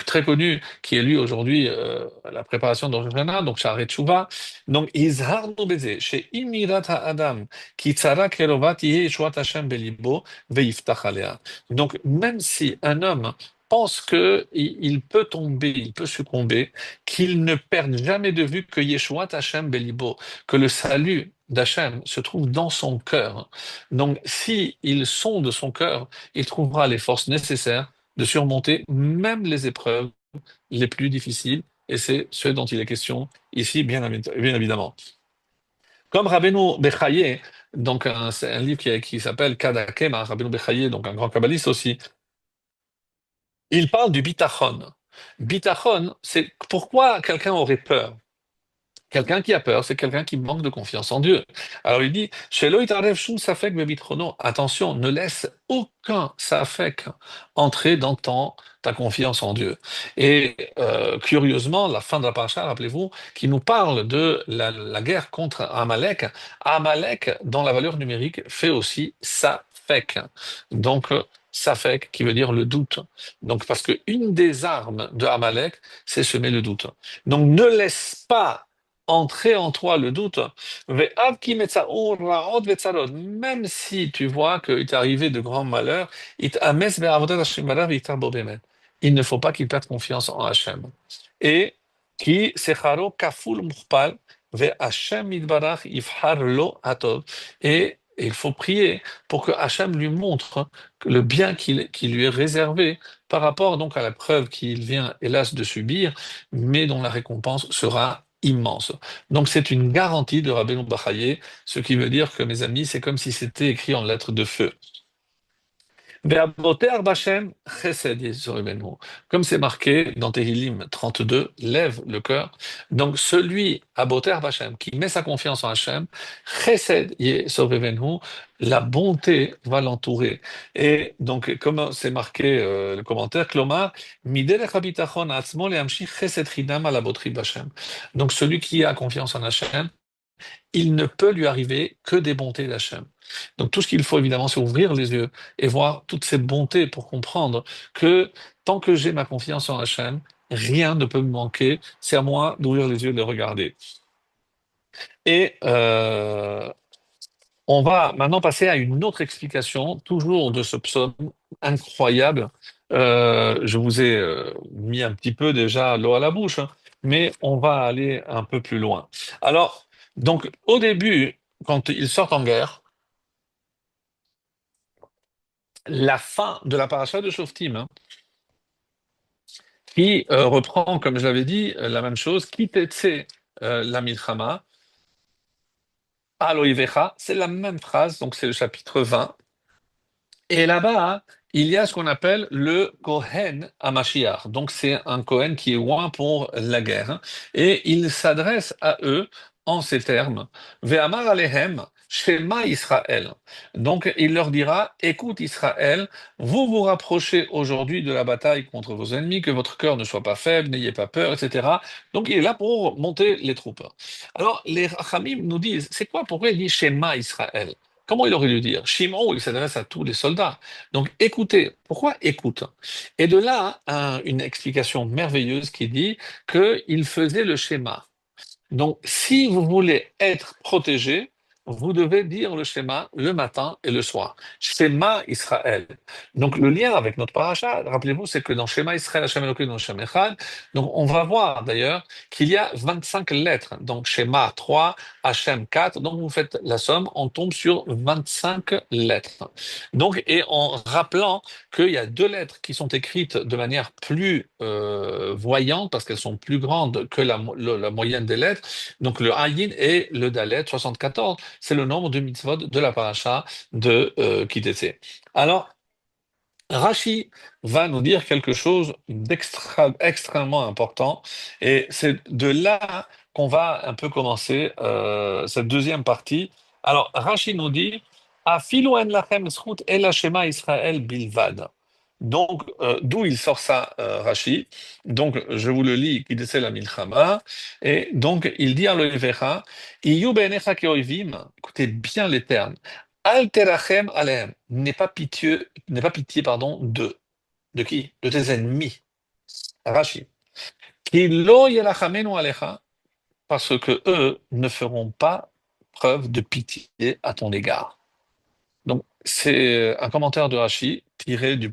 très connu qui est lu aujourd'hui à la préparation de Rosh Hashanah, donc Sha'arei Tshuva. Donc, Izharnu beze, she'im yirat ha'adam, ki tzara kerovat yeh yeshuat Hashem belibo ve'iftach alea. Donc, même si un homme pense que il peut tomber, il peut succomber, qu'il ne perde jamais de vue que Yeshuat Hashem belibo, que le salut d'Hachem se trouve dans son cœur. Donc, si il sonde son cœur, il trouvera les forces nécessaires de surmonter même les épreuves les plus difficiles, et c'est ce dont il est question ici, bien évidemment. Comme Rabbeinu Bechaye, donc c'est un livre qui s'appelle Kadakema, Rabbeinu Bechaye, donc un grand kabbaliste aussi, il parle du bitachon. Bitachon, c'est pourquoi quelqu'un aurait peur. Quelqu'un qui a peur, c'est quelqu'un qui manque de confiance en Dieu. Alors il dit, Shelo yitarev shum safek bebitrono. Attention, ne laisse aucun safek entrer dans ta confiance en Dieu. Et curieusement, la fin de la paracha, rappelez-vous, qui nous parle de la guerre contre Amalek. Amalek, dans la valeur numérique, fait aussi safek. Donc, safek, qui veut dire le doute. Donc, parce que une des armes de Amalek, c'est semer le doute. Donc, ne laisse pas entrer en toi le doute, même si tu vois qu'il t'est arrivé de grands malheurs, il ne faut pas qu'il perde confiance en Hachem. Et qui secharo kaful muchpal, Hachem yitbarach yifhar lo hatov. Et il faut prier pour que Hachem lui montre que le bien qui lui est réservé par rapport donc à la preuve qu'il vient hélas de subir, mais dont la récompense sera immense. Donc c'est une garantie de Rabbeinu Bachaye, ce qui veut dire que mes amis, c'est comme si c'était écrit en lettres de feu. Ve'aboter b'Hashem chesed yisroimenu. Comme c'est marqué dans Tehillim 32, lève le cœur. Donc celui, Aboter b'Hashem, qui met sa confiance en Hachem, chesed yisroimenu, la bonté va l'entourer. Et donc, comme c'est marqué le commentaire, Klomar, miderech habitachon atzmo le'amshich chesed chinam ala botri b'Hashem. Donc celui qui a confiance en Hachem, il ne peut lui arriver que des bontés d'Hachem. Donc tout ce qu'il faut évidemment, c'est ouvrir les yeux et voir toutes ces bontés pour comprendre que tant que j'ai ma confiance en Hachem, rien ne peut me manquer. C'est à moi d'ouvrir les yeux et de les regarder. Et on va maintenant passer à une autre explication, toujours de ce psaume incroyable. Je vous ai mis un petit peu déjà l'eau à la bouche, hein, mais on va aller un peu plus loin. Alors, donc, au début, quand ils sortent en guerre, la fin de la paracha de Shoftim, hein, qui reprend, comme je l'avais dit, la même chose, Kitetse la milchama, aloivecha, c'est la même phrase, donc c'est le chapitre 20. Et là-bas, il y a ce qu'on appelle le Kohen Hamashiach. Donc, c'est un Kohen qui est loin pour la guerre. Hein. Et il s'adresse à eux en ces termes. Ve'amar alehem, Shema Israël. Donc, il leur dira, écoute Israël, vous vous rapprochez aujourd'hui de la bataille contre vos ennemis, que votre cœur ne soit pas faible, n'ayez pas peur, etc. Donc, il est là pour monter les troupes. Alors, les Rachamim nous disent, c'est quoi, pourquoi il dit Shema Israël? Comment il aurait dû dire? Shimon, il s'adresse à tous les soldats. Donc écoutez, pourquoi écoute? Et de là, une explication merveilleuse qui dit qu'il faisait le schéma. Donc, si vous voulez être protégé, vous devez dire le schéma le matin et le soir. Schéma Israël. Donc, le lien avec notre paracha, rappelez-vous, c'est que dans Schéma Israël, Hashem Elokeinu, Hashem Echad, donc on va voir d'ailleurs qu'il y a 25 lettres. Donc, Schéma 3, Hashem 4. Donc, vous faites la somme, on tombe sur 25 lettres. Donc, et en rappelant qu'il y a deux lettres qui sont écrites de manière plus voyante, parce qu'elles sont plus grandes que la moyenne des lettres, donc le Ayin et le Dalet, 74, c'est le nombre de mitzvot de la paracha de Kitetse. Alors, Rashi va nous dire quelque chose extrêmement important, et c'est de là qu'on va un peu commencer cette deuxième partie. Alors, Rashi nous dit, Afilu en lachem zchut el Shema Israël bilvad. Donc, d'où il sort ça, Rashi? Donc, je vous le lis, qui décèle la milchama, et donc il dit à l'Olevecha, Iyu be'enecha ke'oivim, écoutez bien les termes. Al terachem alehem, n'aie pas pitié, pardon, de qui? De tes ennemis. Rashi. Ki lo yerachamenu alecha, parce que eux ne feront pas preuve de pitié à ton égard. Donc, c'est un commentaire de Rashi tiré du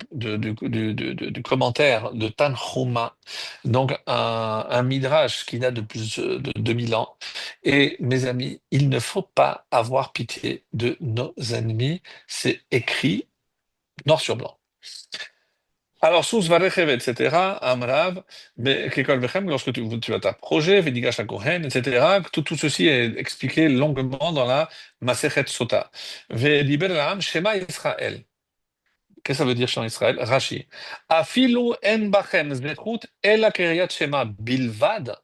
commentaire de Tanhuma, donc un midrash qui date de plus de 2000 ans. Et mes amis, il ne faut pas avoir pitié de nos ennemis. C'est écrit noir sur blanc. Alors, sous Varechev, etc., Amrav, Kekol Vechem, lorsque tu as ta projet, Vedigash Kohen, etc., tout ceci est expliqué longuement dans la Masechet Sota. Vediber Lam, Shema Israël. Qu'est-ce que ça veut dire Shema Israël? Rashi. Afilu en bachem zechut ela keriat Shema bilvad.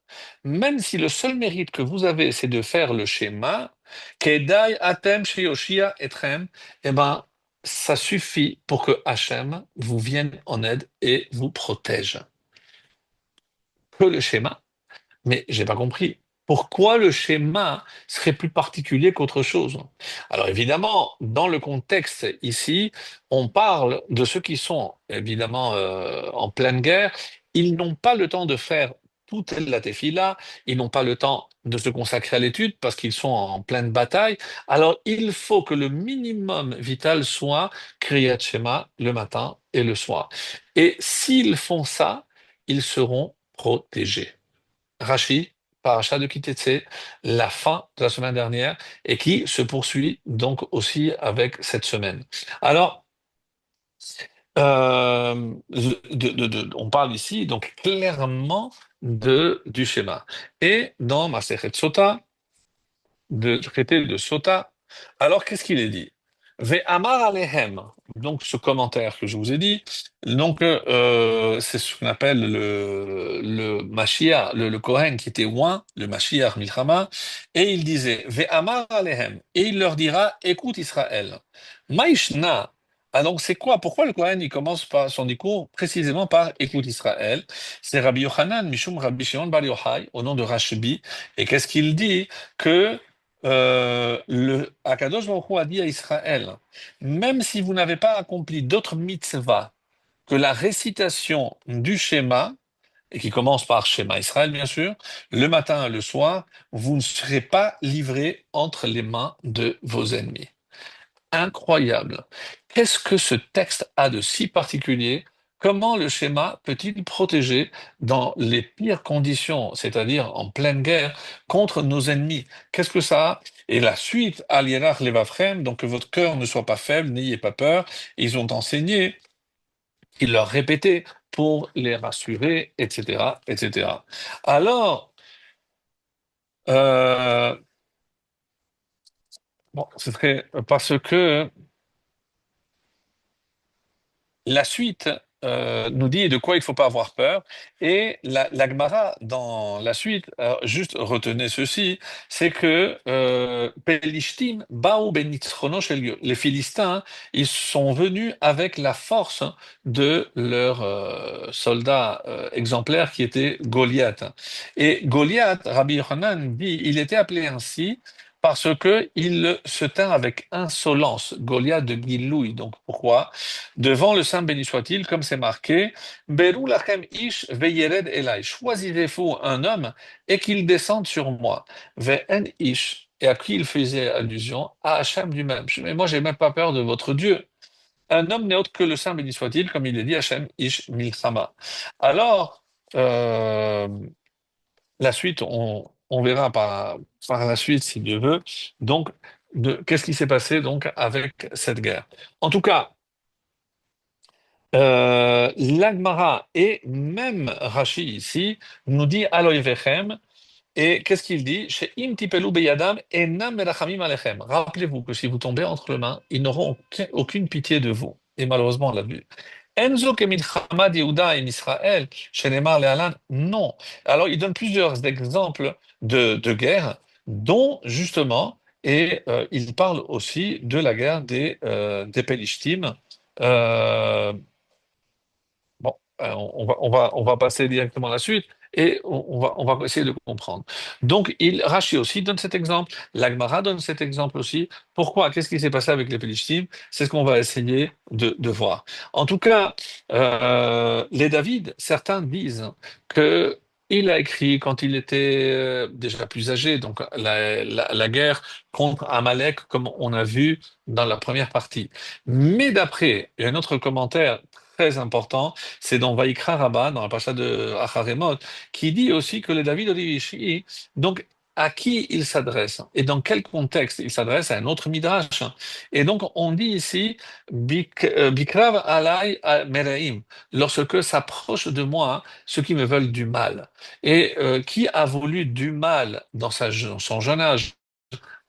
Même si le seul mérite que vous avez, c'est de faire le schéma, Kedai atem sheyoshia etrem, eh ben, ça suffit pour que Hachem vous vienne en aide et vous protège. Que le schéma. Mais j'ai pas compris. Pourquoi le schéma serait plus particulier qu'autre chose? Alors évidemment, dans le contexte ici, on parle de ceux qui sont évidemment en pleine guerre. Ils n'ont pas le temps de faire toute la tefila, ils n'ont pas le temps de se consacrer à l'étude parce qu'ils sont en pleine bataille. Alors il faut que le minimum vital soit Kriyat Shema le matin et le soir. Et s'ils font ça, ils seront protégés. Rashi, Paracha de Kitetse, la fin de la semaine dernière, et qui se poursuit donc aussi avec cette semaine. Alors, on parle ici donc clairement du schéma. Et dans Masechet Sota, de traité de Sota. Alors, qu'est-ce qu'il est dit? Ve'amar alehem, donc ce commentaire que je vous ai dit, donc c'est ce qu'on appelle le Mashiach, le Kohen qui était oint, le Mashiach Milchama, et il disait Ve'amar alehem, et il leur dira, écoute Israël, Maïshna. Ah donc c'est quoi? Pourquoi le Kohen il commence par son discours précisément par écoute Israël? C'est Rabbi Yochanan Mishum Rabbi Shimon Bar Yochai au nom de Rashbi, et qu'est-ce qu'il dit? Que le Akadosh Baruch Hu a dit à Israël, même si vous n'avez pas accompli d'autres mitzvahs que la récitation du schéma, et qui commence par schéma Israël bien sûr, le matin et le soir, vous ne serez pas livrés entre les mains de vos ennemis. Incroyable. Qu'est-ce que ce texte a de si particulier? Comment le schéma peut-il protéger dans les pires conditions, c'est-à-dire en pleine guerre, contre nos ennemis? Qu'est-ce que ça a? Et la suite, Al Yerach Levavchem, donc que votre cœur ne soit pas faible, n'ayez pas peur. Ils ont enseigné, ils leur répétaient pour les rassurer, etc., etc. Alors, euh, bon, ce serait parce que la suite nous dit de quoi il ne faut pas avoir peur. Et la Gemara, dans la suite, juste retenez ceci, c'est que Pelishtim, Baou Benitzrono shel les Philistins, ils sont venus avec la force de leur soldat exemplaire qui était Goliath. Et Goliath, Rabbi Yochanan dit, il était appelé ainsi parce que il se tint avec insolence, Goliath de Gilouï. Donc pourquoi? Devant le Saint béni soit-il, comme c'est marqué, Beru lachem ish veyered elai. Choisissez-vous un homme et qu'il descende sur moi. Ve'en ish. Et à qui il faisait allusion? À Hachem lui-même. Mais moi, j'ai même pas peur de votre Dieu. Un homme n'est autre que le Saint béni soit-il, comme il est dit, Hachem ish milchama. Alors, euh, la suite, on verra par la suite, si Dieu veut. Donc, qu'est-ce qui s'est passé donc avec cette guerre? En tout cas, l'Agmara et même Rashi ici nous dit Aloy Vechem. Et qu'est-ce qu'il dit? Chez Im tipelu beyadam enam merachamim alechem. Rappelez-vous que si vous tombez entre les mains, ils n'auront aucune pitié de vous. Et malheureusement, on l'a vu. Enzo kemilchama Yehuda et Israël, shenemar lealan. Non. Alors, il donne plusieurs exemples de guerres, dont justement, et il parle aussi de la guerre des Pélishtim. Euh, Bon, on va passer directement à la suite et on va essayer de comprendre. Donc, Rachi aussi donne cet exemple, l'Agmara donne cet exemple aussi. Pourquoi? Qu'est-ce qui s'est passé avec les Philistines? C'est ce qu'on va essayer de voir. En tout cas, les David, certains disent que il a écrit quand il était déjà plus âgé, donc la guerre contre Amalek, comme on a vu dans la première partie. Mais d'après, il y a un autre commentaire très important, c'est dans Vaïkra Rabbah, dans la paracha de Acharemot, qui dit aussi que le David Olivishi, donc à qui il s'adresse et dans quel contexte il s'adresse à un autre midrash. Et donc on dit ici Bikrav alay mereim, lorsque s'approche de moi ceux qui me veulent du mal. Et qui a voulu du mal dans son jeune âge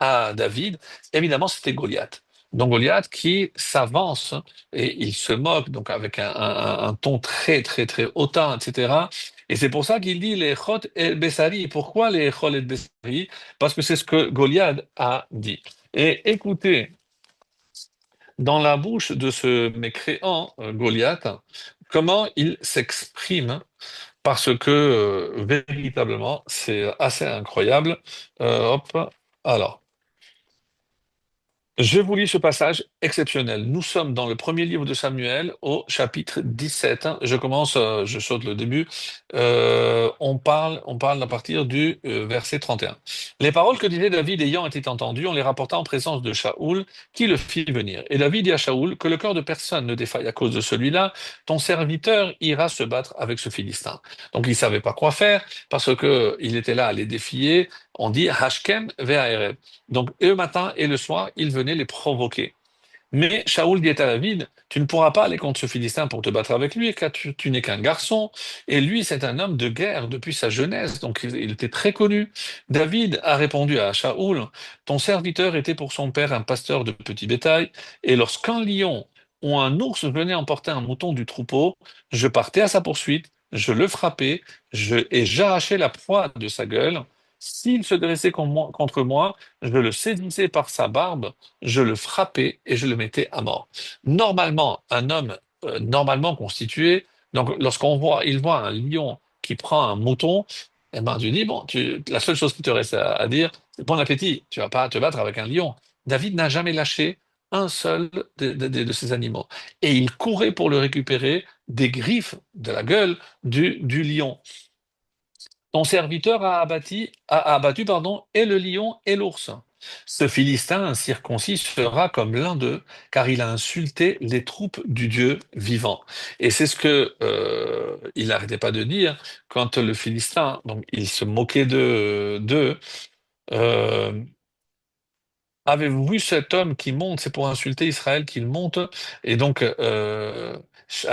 à David, évidemment, c'était Goliath. Donc Goliath qui s'avance et il se moque, donc avec un ton très, très, très hautain, etc. Et c'est pour ça qu'il dit les Chot et Bessari. Pourquoi les Chot et Bessari? Parce que c'est ce que Goliath a dit. Et écoutez, dans la bouche de ce mécréant, Goliath, comment il s'exprime, parce que véritablement, c'est assez incroyable. Hop, alors. Je vous lis ce passage exceptionnel. Nous sommes dans le premier livre de Samuel au chapitre 17. Je commence, je saute le début. On parle à partir du verset 31. Les paroles que disait David ayant été entendues, on les rapporta en présence de Shaoul, qui le fit venir. Et David dit à Shaoul que le cœur de personne ne défaille à cause de celui-là. Ton serviteur ira se battre avec ce Philistin. Donc il savait pas quoi faire parce que il était là à les défier. On dit Hashkem ve'aerev. Donc, et le matin et le soir, il venait les provoquer. Mais Shaoul dit à David, tu ne pourras pas aller contre ce Philistin pour te battre avec lui, car tu n'es qu'un garçon. Et lui, c'est un homme de guerre depuis sa jeunesse, donc il était très connu. David a répondu à Shaoul, ton serviteur était pour son père un pasteur de petit bétail, et lorsqu'un lion ou un ours venait emporter un mouton du troupeau, je partais à sa poursuite, je le frappais, et j'arrachais la proie de sa gueule. S'il se dressait contre moi, je le saisissais par sa barbe, je le frappais et je le mettais à mort. Normalement, un homme normalement constitué, donc il voit un lion qui prend un mouton, eh ben, tu dis, bon, la seule chose qui te reste à dire, c'est bon appétit, tu vas pas te battre avec un lion. David n'a jamais lâché un seul de ces animaux. Et il courait pour le récupérer des griffes de la gueule du lion. Ton serviteur a abattu, pardon, et le lion et l'ours. Ce Philistin incirconcis sera comme l'un d'eux, car il a insulté les troupes du Dieu vivant. Et c'est ce que il n'arrêtait pas de dire quand le Philistin, donc il se moquait d'eux. euh, Avez-vous vu cet homme qui monte? C'est pour insulter Israël qu'il monte. Et donc,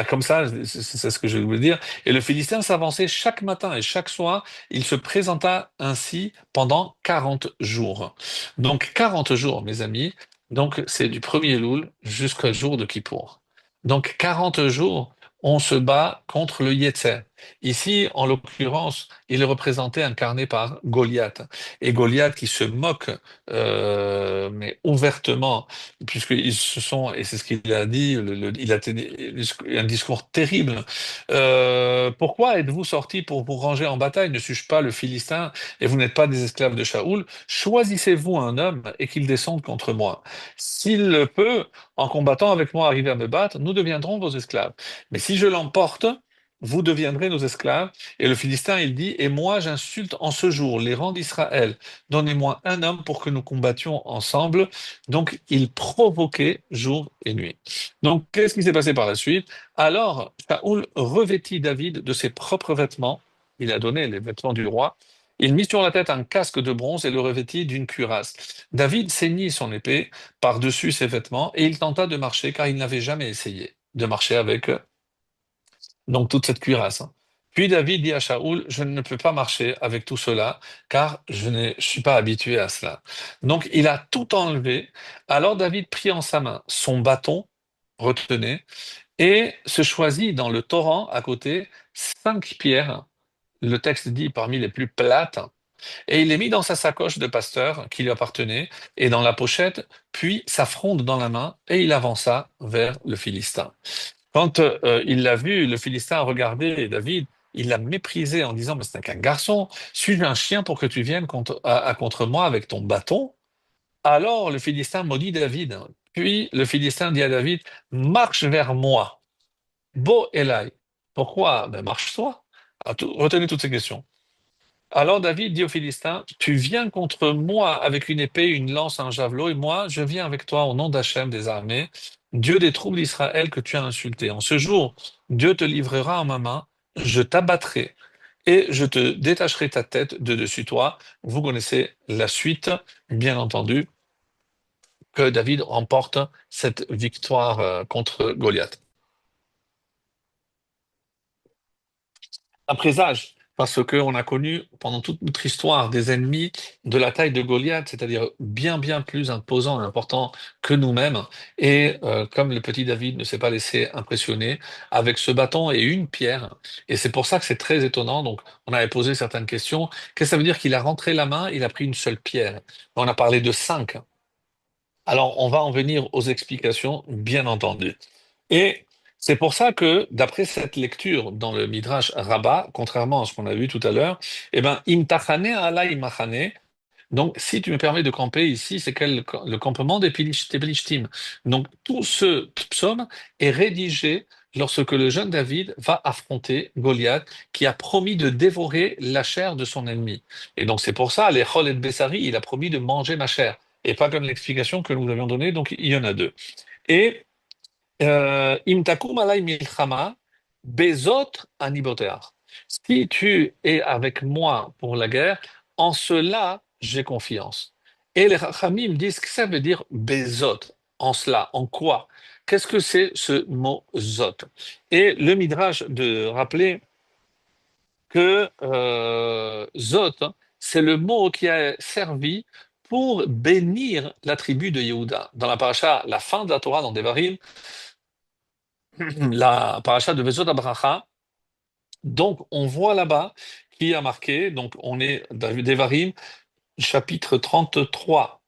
comme ça, c'est ce que je voulais dire. Et le Philistin s'avançait chaque matin et chaque soir. Il se présenta ainsi pendant 40 jours. Donc, 40 jours, mes amis. Donc, c'est du premier Loul jusqu'au jour de Kippour. Donc, 40 jours, on se bat contre le Yetzer. Ici, en l'occurrence, il est représenté, incarné par Goliath. Et Goliath qui se moque, mais ouvertement, puisqu'ils se sont, et c'est ce qu'il a dit, il a tenu un discours terrible. Pourquoi êtes-vous sortis pour vous ranger en bataille? Ne suis-je pas le Philistin et vous n'êtes pas des esclaves de Shaoul? Choisissez-vous un homme et qu'il descende contre moi. S'il le peut, en combattant avec moi, arriver à me battre, nous deviendrons vos esclaves. Mais si je l'emporte, vous deviendrez nos esclaves. Et le Philistin, il dit, et moi j'insulte en ce jour les rangs d'Israël. Donnez-moi un homme pour que nous combattions ensemble. Donc il provoquait jour et nuit. Donc qu'est-ce qui s'est passé par la suite? Alors Shaoul revêtit David de ses propres vêtements. Il a donné les vêtements du roi. Il mit sur la tête un casque de bronze et le revêtit d'une cuirasse. David ceignit son épée par-dessus ses vêtements et il tenta de marcher car il n'avait jamais essayé de marcher avec donc toute cette cuirasse, hein. Puis David dit à Shaoul, je ne peux pas marcher avec tout cela, car je suis pas habitué à cela. Donc il a tout enlevé. Alors David prit en sa main son bâton, retenez, et se choisit dans le torrent à côté 5 pierres, le texte dit parmi les plus plates, et il les mit dans sa sacoche de pasteur qui lui appartenait, et dans la pochette, puis sa fronde dans la main, et il avança vers le Philistin. Quand il l'a vu, le Philistin a regardé David, il l'a méprisé en disant, mais c'est qu'un garçon, suis-je un chien pour que tu viennes contre moi avec ton bâton? Alors le Philistin maudit David. Puis le Philistin dit à David, marche vers moi. Bo Elai. Pourquoi? Ben, marche-toi. Retenez toutes ces questions. Alors David dit aux Philistins, tu viens contre moi avec une épée, une lance, un javelot, et moi, je viens avec toi au nom d'Hachem des armées, Dieu des troupes d'Israël que tu as insulté. En ce jour, Dieu te livrera en ma main, je t'abattrai et je te détacherai ta tête de dessus toi. Vous connaissez la suite, bien entendu, que David remporte cette victoire contre Goliath. Un présage, parce qu'on a connu pendant toute notre histoire des ennemis de la taille de Goliath, c'est-à-dire bien bien plus imposants et importants que nous-mêmes. Et comme le petit David ne s'est pas laissé impressionner avec ce bâton et une pierre, et c'est pour ça que c'est très étonnant. Donc on avait posé certaines questions. Qu'est-ce que ça veut dire qu'il a rentré la main, il a pris une seule pierre? On a parlé de 5. Alors on va en venir aux explications, bien entendu. Et c'est pour ça que, d'après cette lecture dans le Midrash Rabbah, contrairement à ce qu'on a vu tout à l'heure, eh ben, im tachane ala im machane. Donc, si tu me permets de camper ici, c'est le campement des Pilishtim. Donc, tout ce psaume est rédigé lorsque le jeune David va affronter Goliath, qui a promis de dévorer la chair de son ennemi. Et donc, c'est pour ça, les Chol et Bessari, il a promis de manger ma chair. Et pas comme l'explication que nous avions donnée, donc il y en a deux. Et Im takum alay milchama, bezot ani boteach. Si tu es avec moi pour la guerre, en cela j'ai confiance. Et les Chachamim disent que ça veut dire bezot. En cela, en quoi? Qu'est-ce que c'est ce mot zot? Et le Midrash de rappeler que zot, hein, c'est le mot qui a servi pour bénir la tribu de Yehuda. Dans la paracha, la fin de la Torah dans Devarim, la paracha de Vezot Abracha. Donc, on voit là-bas qui a marqué, donc on est dans Devarim, chapitre 33,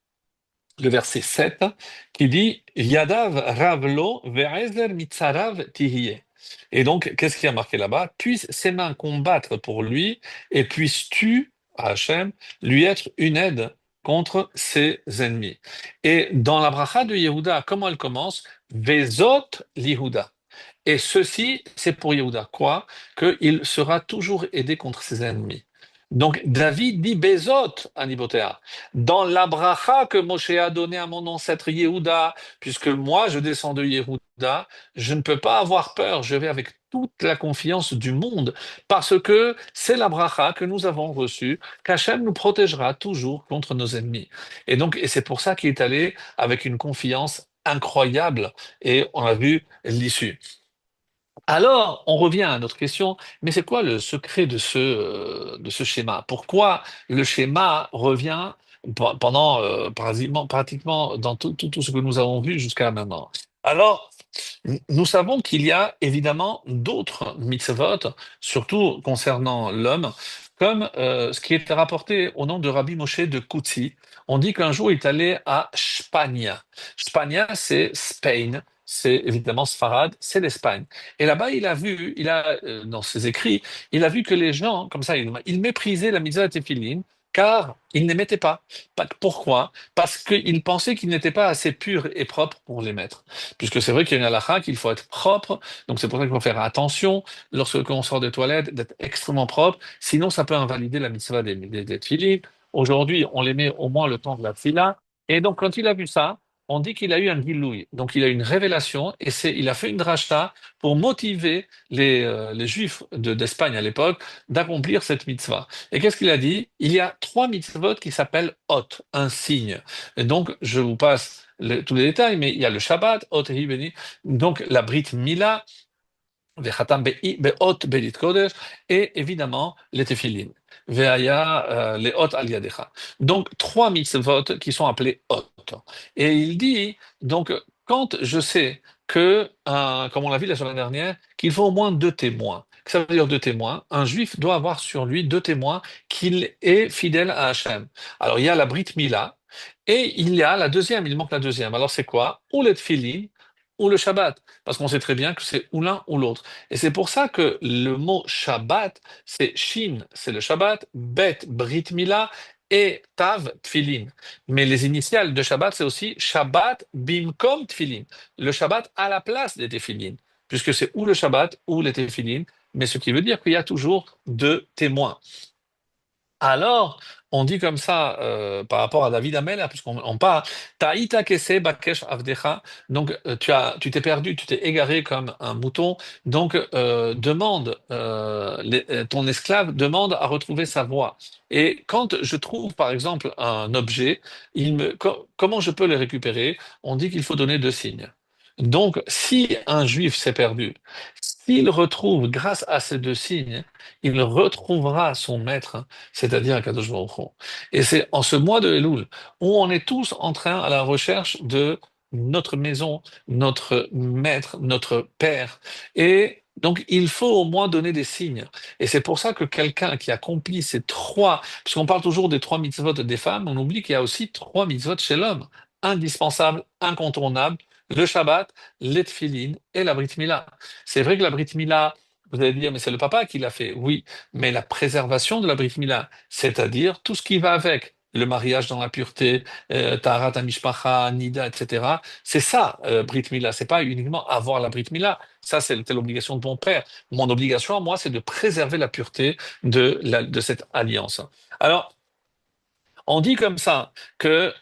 le verset 7, qui dit Yadav Ravlo Ve'ezer Mitzarav Tihye. Et donc, qu'est-ce qui a marqué là-bas? Puissent ses mains combattre pour lui, et puisses-tu, Hachem, lui être une aide contre ses ennemis. Et dans la bracha de Yehuda, comment elle commence? Vezot l'Yehuda. Et ceci, c'est pour Yehuda. Quoi? Qu'il sera toujours aidé contre ses ennemis. Donc, David dit Bezot à Nibotéa. Dans la bracha que Moshe a donné à mon ancêtre Yehuda, puisque moi je descends de Yehuda, je ne peux pas avoir peur. Je vais avec toute la confiance du monde, parce que c'est la bracha que nous avons reçue, qu'Hachem nous protégera toujours contre nos ennemis. Et donc, et c'est pour ça qu'il est allé avec une confiance incroyable, et on a vu l'issue. Alors, on revient à notre question, mais c'est quoi le secret de ce schéma? Pourquoi le schéma revient pendant pratiquement dans tout ce que nous avons vu jusqu'à maintenant? Alors, Nous savons qu'il y a évidemment d'autres mitzvot, surtout concernant l'homme, comme ce qui est rapporté au nom de Rabbi Moshe de Koutsi. On dit qu'un jour il est allé à Spagna. Spagna, c'est Spain. C'est évidemment Sfarad, c'est l'Espagne. Et là-bas, dans ses écrits, il a vu que les gens, comme ça, ils méprisaient la mitzvah tefillin, car ils ne les mettaient pas. Pourquoi? Parce qu'ils pensaient qu'ils n'étaient pas assez purs et propres pour les mettre. Puisque c'est vrai qu'il y a une halakha qu'il faut être propre, donc c'est pour ça qu'il faut faire attention lorsque l'on sort des toilettes, d'être extrêmement propre, sinon ça peut invalider la mitzvah des tefillin. Aujourd'hui, on les met au moins le temps de la fila, et donc quand il a vu ça, on dit qu'il a eu un gilouï, donc il a eu une révélation, et il a fait une drasha pour motiver les Juifs d'Espagne à l'époque d'accomplir cette mitzvah. Et qu'est-ce qu'il a dit? Il y a trois mitzvot qui s'appellent hot, un signe. Et donc, je vous passe tous les détails, mais il y a le Shabbat, Hot et Béni, donc la Brit Mila, Vechatam Be'ot Belit Kodesh, et évidemment les Tefillin, Veaya les Hot Al Yadecha. Donc trois mitzvot qui sont appelés Hot. Et il dit, donc, quand je sais que, comme on l'a vu la semaine dernière, qu'il faut au moins deux témoins. Ça veut dire deux témoins. Un juif doit avoir sur lui deux témoins qu'il est fidèle à Hachem. Alors il y a la Brit Mila, et il y a la deuxième, il manque la deuxième. Alors c'est quoi? Ou le Tfilin, ou le Shabbat. Parce qu'on sait très bien que c'est ou l'un ou l'autre. Et c'est pour ça que le mot Shabbat, c'est Shin, c'est le Shabbat, Bet, Brit Mila, et Tav, Tfilin. Mais les initiales de Shabbat, c'est aussi Shabbat Bimkom Tfilin. Le Shabbat à la place des Tefillin. Puisque c'est ou le Shabbat ou les Tefillin. Mais ce qui veut dire qu'il y a toujours deux témoins. Alors, on dit comme ça par rapport à David Amel, hein, puisqu'on parle, Ta'ita kese bakesh avdecha, donc tu t'es perdu, tu t'es égaré comme un mouton, donc ton esclave demande à retrouver sa voie. Et quand je trouve par exemple un objet, comment je peux le récupérer? On dit qu'il faut donner deux signes. Donc, si un juif s'est perdu, s'il retrouve grâce à ces deux signes, il retrouvera son maître, c'est-à-dire Kadosh Baruch Hu. Et c'est en ce mois de Elul où on est tous en train à la recherche de notre maison, notre maître, notre père. Et donc, il faut au moins donner des signes. Et c'est pour ça que quelqu'un qui accomplit ces trois, puisqu'on parle toujours des trois mitzvot des femmes, on oublie qu'il y a aussi trois mitzvot chez l'homme, indispensables, incontournables, le Shabbat, les Tfilin et la Brit Mila. C'est vrai que la Brit Mila, vous allez dire, mais c'est le papa qui l'a fait. Oui, mais la préservation de la Brit Mila, c'est-à-dire tout ce qui va avec, le mariage dans la pureté, Taharat Mishpacha, Nida, etc. C'est ça, Brit Mila. C'est pas uniquement avoir la Brit Mila. Ça, c'était l'obligation de mon père. Mon obligation à moi, c'est de préserver la pureté de cette alliance. Alors, on dit comme ça que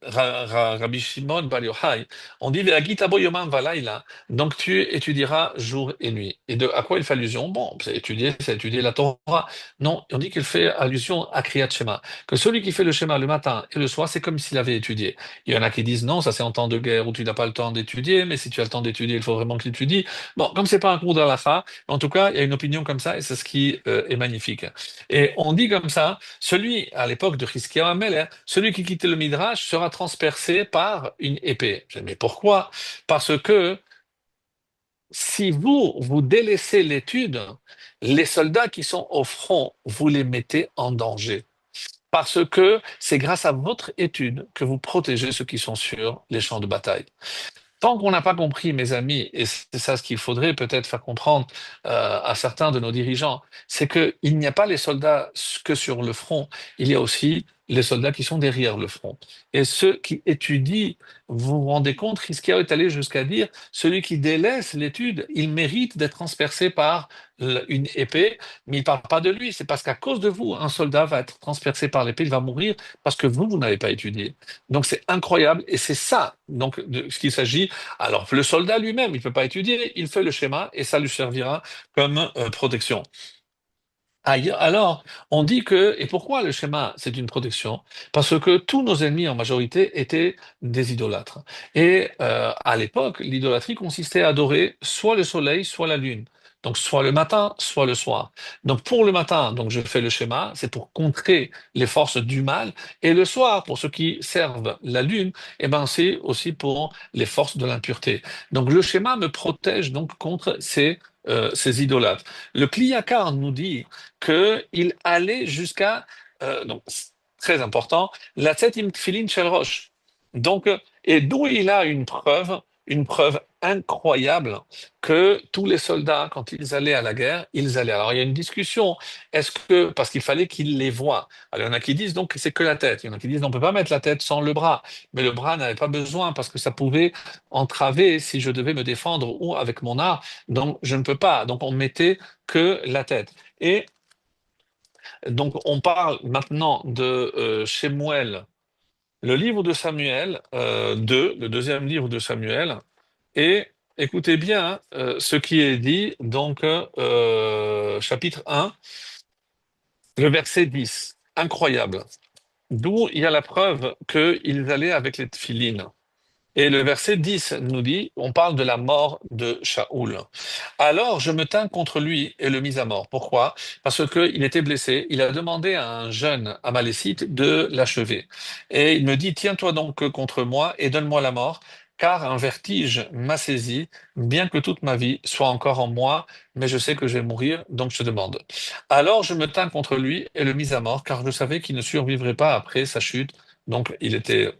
Rabbi Shimon Bar Yochai, on dit Ve'agitabo yomam v'layla, donc tu étudieras jour et nuit. Et à quoi il fait allusion? Bon, c'est étudier la Torah. Non, on dit qu'il fait allusion à Kriyat Shema, que celui qui fait le Shema le matin et le soir, c'est comme s'il avait étudié. Il y en a qui disent non, ça c'est en temps de guerre où tu n'as pas le temps d'étudier, mais si tu as le temps d'étudier, il faut vraiment que tu étudies. Bon, comme c'est pas un cours d'Alaha, en tout cas, il y a une opinion comme ça et c'est ce qui est magnifique. Et on dit comme ça, celui, à l'époque de Chizkiyahu HaMelech, celui qui quittait le Midrash sera transpercé par une épée. Je dis, mais pourquoi? Parce que si vous délaissez l'étude, les soldats qui sont au front, vous les mettez en danger. Parce que c'est grâce à votre étude que vous protégez ceux qui sont sur les champs de bataille. Tant qu'on n'a pas compris, mes amis, et c'est ça ce qu'il faudrait peut-être faire comprendre à certains de nos dirigeants, c'est qu'il n'y a pas les soldats que sur le front, il y a aussi les soldats qui sont derrière le front. Et ceux qui étudient, vous vous rendez compte, Riskia est allé jusqu'à dire, celui qui délaisse l'étude, il mérite d'être transpercé par une épée, mais il ne parle pas de lui, c'est parce qu'à cause de vous, un soldat va être transpercé par l'épée, il va mourir parce que vous n'avez pas étudié. Donc c'est incroyable et c'est ça donc de ce qu'il s'agit. Alors le soldat lui-même, il ne peut pas étudier, il fait le schéma et ça lui servira comme protection. Alors, on dit que, et pourquoi le schéma, c'est une protection? Parce que tous nos ennemis en majorité étaient des idolâtres. Et à l'époque, l'idolâtrie consistait à adorer soit le soleil, soit la lune. Donc soit le matin, soit le soir. Donc pour le matin, donc je fais le schéma, c'est pour contrer les forces du mal. Et le soir, pour ceux qui servent la lune, eh ben c'est aussi pour les forces de l'impureté. Donc le schéma me protège donc contre ces idolâtres. Le Kliyakar nous dit qu'il allait jusqu'à, donc c'est très important, la Tzetim Tfilin Shel Rosh. Donc, et d'où il a une preuve incroyable que tous les soldats, quand ils allaient à la guerre, ils allaient. Alors il y a une discussion, est-ce que, parce qu'il fallait qu'ils les voient. Alors il y en a qui disent donc que c'est que la tête, il y en a qui disent on ne peut pas mettre la tête sans le bras, mais le bras n'avait pas besoin parce que ça pouvait entraver si je devais me défendre ou avec mon art, donc je ne peux pas. Donc on mettait que la tête. Et donc on parle maintenant de Shemuel, le livre de Samuel 2, le deuxième livre de Samuel, et écoutez bien ce qui est dit, donc chapitre 1, le verset 10. Incroyable. D'où il y a la preuve qu'ils allaient avec les tfilines. Et le verset 10 nous dit, on parle de la mort de Shaoul. Alors je me tins contre lui et le mis à mort. Pourquoi? Parce qu'il était blessé. Il a demandé à un jeune amalécite de l'achever. Et il me dit, tiens-toi donc contre moi et donne-moi la mort, car un vertige m'a saisi, bien que toute ma vie soit encore en moi, mais je sais que je vais mourir, donc je te demande. Alors je me tins contre lui et le mis à mort, car je savais qu'il ne survivrait pas après sa chute. Donc il était...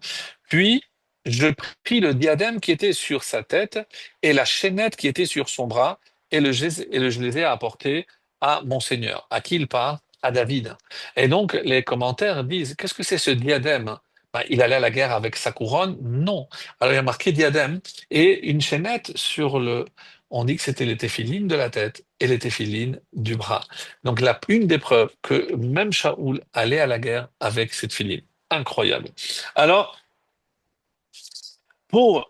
Puis je pris le diadème qui était sur sa tête et la chaînette qui était sur son bras je les ai apportés à mon Seigneur. À qui il parle? À David. Et donc les commentaires disent, qu'est-ce que c'est ce diadème? Ben, il allait à la guerre avec sa couronne? Non. Alors il y a marqué diadème et une chaînette sur le... On dit que c'était les téphilines de la tête et les téphilines du bras. Donc une des preuves que même Shaoul allait à la guerre avec cette filine. Incroyable. Alors, pour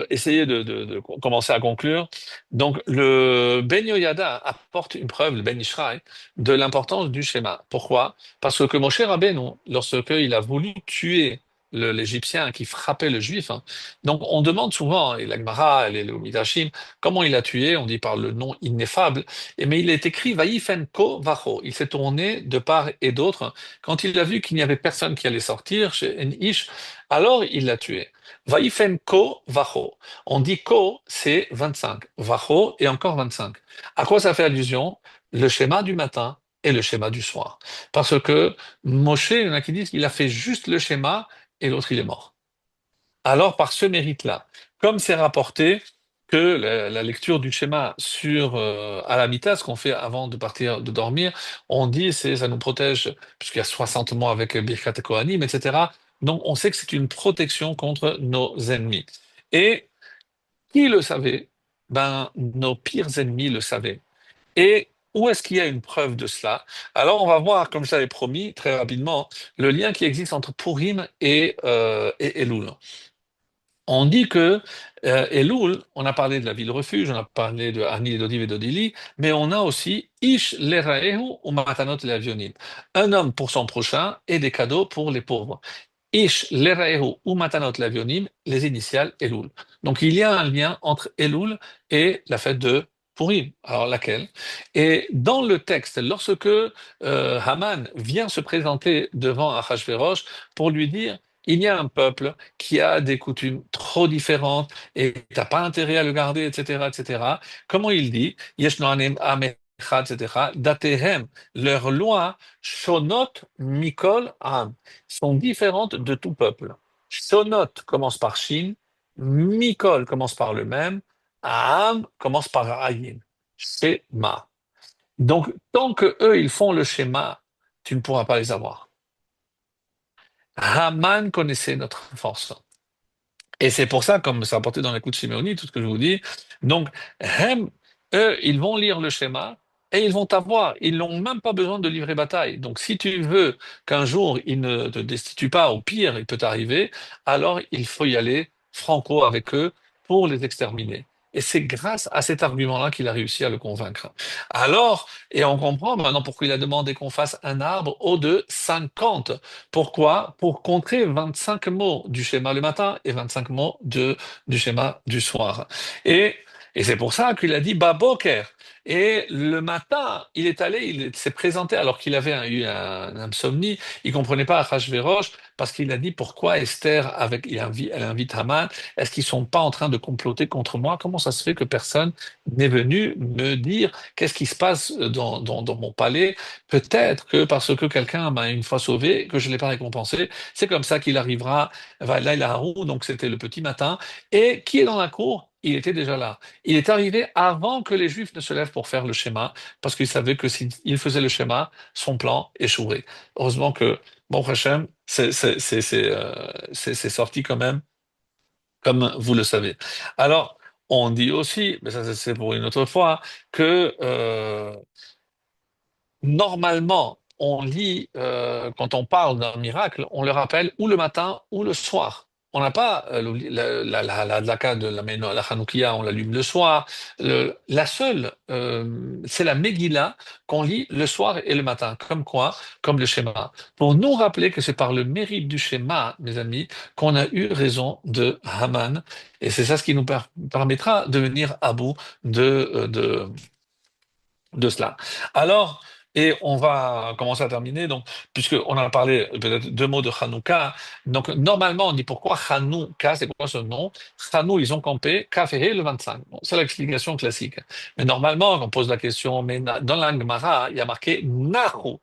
essayer de commencer à conclure, donc le Ben Yoyada apporte une preuve, le Ben Ishraï, de l'importance du schéma. Pourquoi? Parce que Moshe Rabbeinu, lorsqu'il a voulu tuer l'Égyptien qui frappait le Juif, hein, donc on demande souvent, et la Gemara, et le Midrashim, comment il l'a tué, on dit par le nom ineffable, mais il est écrit Vaïfen Ko Vacho, il s'est tourné de part et d'autre, quand il a vu qu'il n'y avait personne qui allait sortir chez En Ish, alors il l'a tué. Vaïfen ko vacho. On dit ko, c'est 25. Vacho et encore 25. À quoi ça fait allusion? Le schéma du matin et le schéma du soir. Parce que Moshe, il y en a qui disent qu'il a fait juste le schéma et l'autre il est mort. Alors par ce mérite-là, comme c'est rapporté que la lecture du schéma sur à la mita, ce qu'on fait avant de partir de dormir, on dit ça nous protège puisqu'il y a 60 mois avec Birkat Kohanim, etc. Donc on sait que c'est une protection contre nos ennemis. Et qui le savait? Ben nos pires ennemis le savaient. Et où est-ce qu'il y a une preuve de cela? Alors on va voir, comme je l'avais promis très rapidement, le lien qui existe entre Purim et Elul. On dit que Elul, on a parlé de la ville refuge, on a parlé de Ani et d'Odiv et d'Odili, mais on a aussi Ish leraehu ou matanot leavionim, un homme pour son prochain et des cadeaux pour les pauvres. Ish leraehu ou matanot leavionim, les initiales Elul. Donc il y a un lien entre Elul et la fête de Purim. Alors laquelle? Et dans le texte, lorsque Haman vient se présenter devant Achashverosh pour lui dire il y a un peuple qui a des coutumes trop différentes et t'as pas intérêt à le garder, etc., etc. Comment il dit? Yeshnoanim amecha, etc. Datehem, leurs lois, shonot mikol am, sont différentes de tout peuple. Shonot commence par shin, mikol commence par le même, am commence par ayin. Shema. Donc, tant que eux, ils font le schéma, tu ne pourras pas les avoir. Haman connaissait notre force. Et c'est pour ça, comme c'est rapporté dans l'écoute Shiméoni, tout ce que je vous dis, donc, eux, ils vont lire le schéma et ils vont t'avoir. Ils n'ont même pas besoin de livrer bataille. Donc, si tu veux qu'un jour ils ne te destituent pas, au pire, il peut arriver, alors il faut y aller franco avec eux pour les exterminer. Et c'est grâce à cet argument-là qu'il a réussi à le convaincre. Alors, et on comprend maintenant pourquoi il a demandé qu'on fasse un arbre haut de 50. Pourquoi? Pour contrer 25 mots du schéma le matin et 25 mots du schéma du soir. Et, et c'est pour ça qu'il a dit Baboker. Et le matin, il est allé, il s'est présenté alors qu'il avait eu un insomnie. Il comprenait pas Achashverosh parce qu'il a dit pourquoi Esther elle invite Haman. Est-ce qu'ils sont pas en train de comploter contre moi? Comment ça se fait que personne n'est venu me dire qu'est-ce qui se passe dans mon palais? Peut-être que parce que quelqu'un m'a une fois sauvé, que je l'ai pas récompensé. C'est comme ça qu'il arrivera. Là, il a un roux, donc c'était le petit matin. Et qui est dans la cour? Il était déjà là. Il est arrivé avant que les Juifs ne se lèvent pour faire le schéma, parce qu'il savait que s'il faisait le schéma, son plan échouerait. Heureusement que, bon, Hachem, c'est sorti quand même, comme vous le savez. Alors, on dit aussi, mais ça c'est pour une autre fois, que normalement, on lit, quand on parle d'un miracle, on le rappelle ou le matin ou le soir. On n'a pas la cas de la Hanoukia, on l'allume le soir. La seule, c'est la Megillah qu'on lit le soir et le matin. Comme quoi? Comme le schéma. Pour nous rappeler que c'est par le mérite du schéma, mes amis, qu'on a eu raison de Haman. Et c'est ça ce qui nous permettra de venir à bout de cela. Alors, et on va commencer à terminer, donc, puisqu'on a parlé peut-être deux mots de Hanouka. Donc, normalement, on dit pourquoi Hanouka, c'est quoi ce nom? Hanou, ils ont campé, Kaféhé le 25. Bon, c'est l'explication classique. Mais normalement, on pose la question, mais dans la Gemara, il y a marqué Nahu.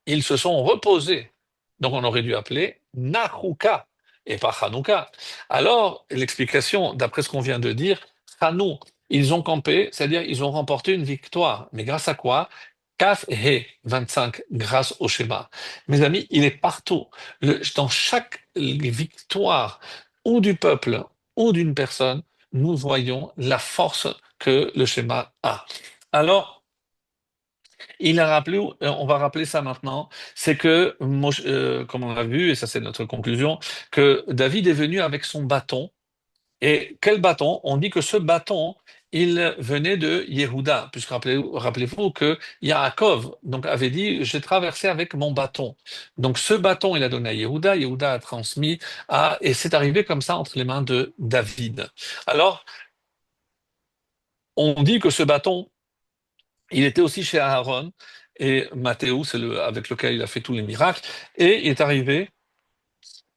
Ils se sont reposés. Donc, on aurait dû appeler Nahuka et pas Hanouka. Alors, l'explication, d'après ce qu'on vient de dire, Hanou, ils ont campé, c'est-à-dire ils ont remporté une victoire. Mais grâce à quoi? Kaf He 25, grâce au schéma. Mes amis, il est partout. Dans chaque victoire, ou du peuple, ou d'une personne, nous voyons la force que le schéma a. Alors, il a rappelé, on va rappeler ça maintenant, c'est que, comme on l'a vu, et ça c'est notre conclusion, que David est venu avec son bâton. Et quel bâton? On dit que ce bâton, il venait de Yehuda, puisque rappelez-vous que Yaakov donc, avait dit, j'ai traversé avec mon bâton. Donc ce bâton, il a donné à Yehuda, Yehuda a transmis et c'est arrivé comme ça entre les mains de David. Alors, on dit que ce bâton, il était aussi chez Aaron, et Matthéus, c'est avec lequel il a fait tous les miracles, et il est arrivé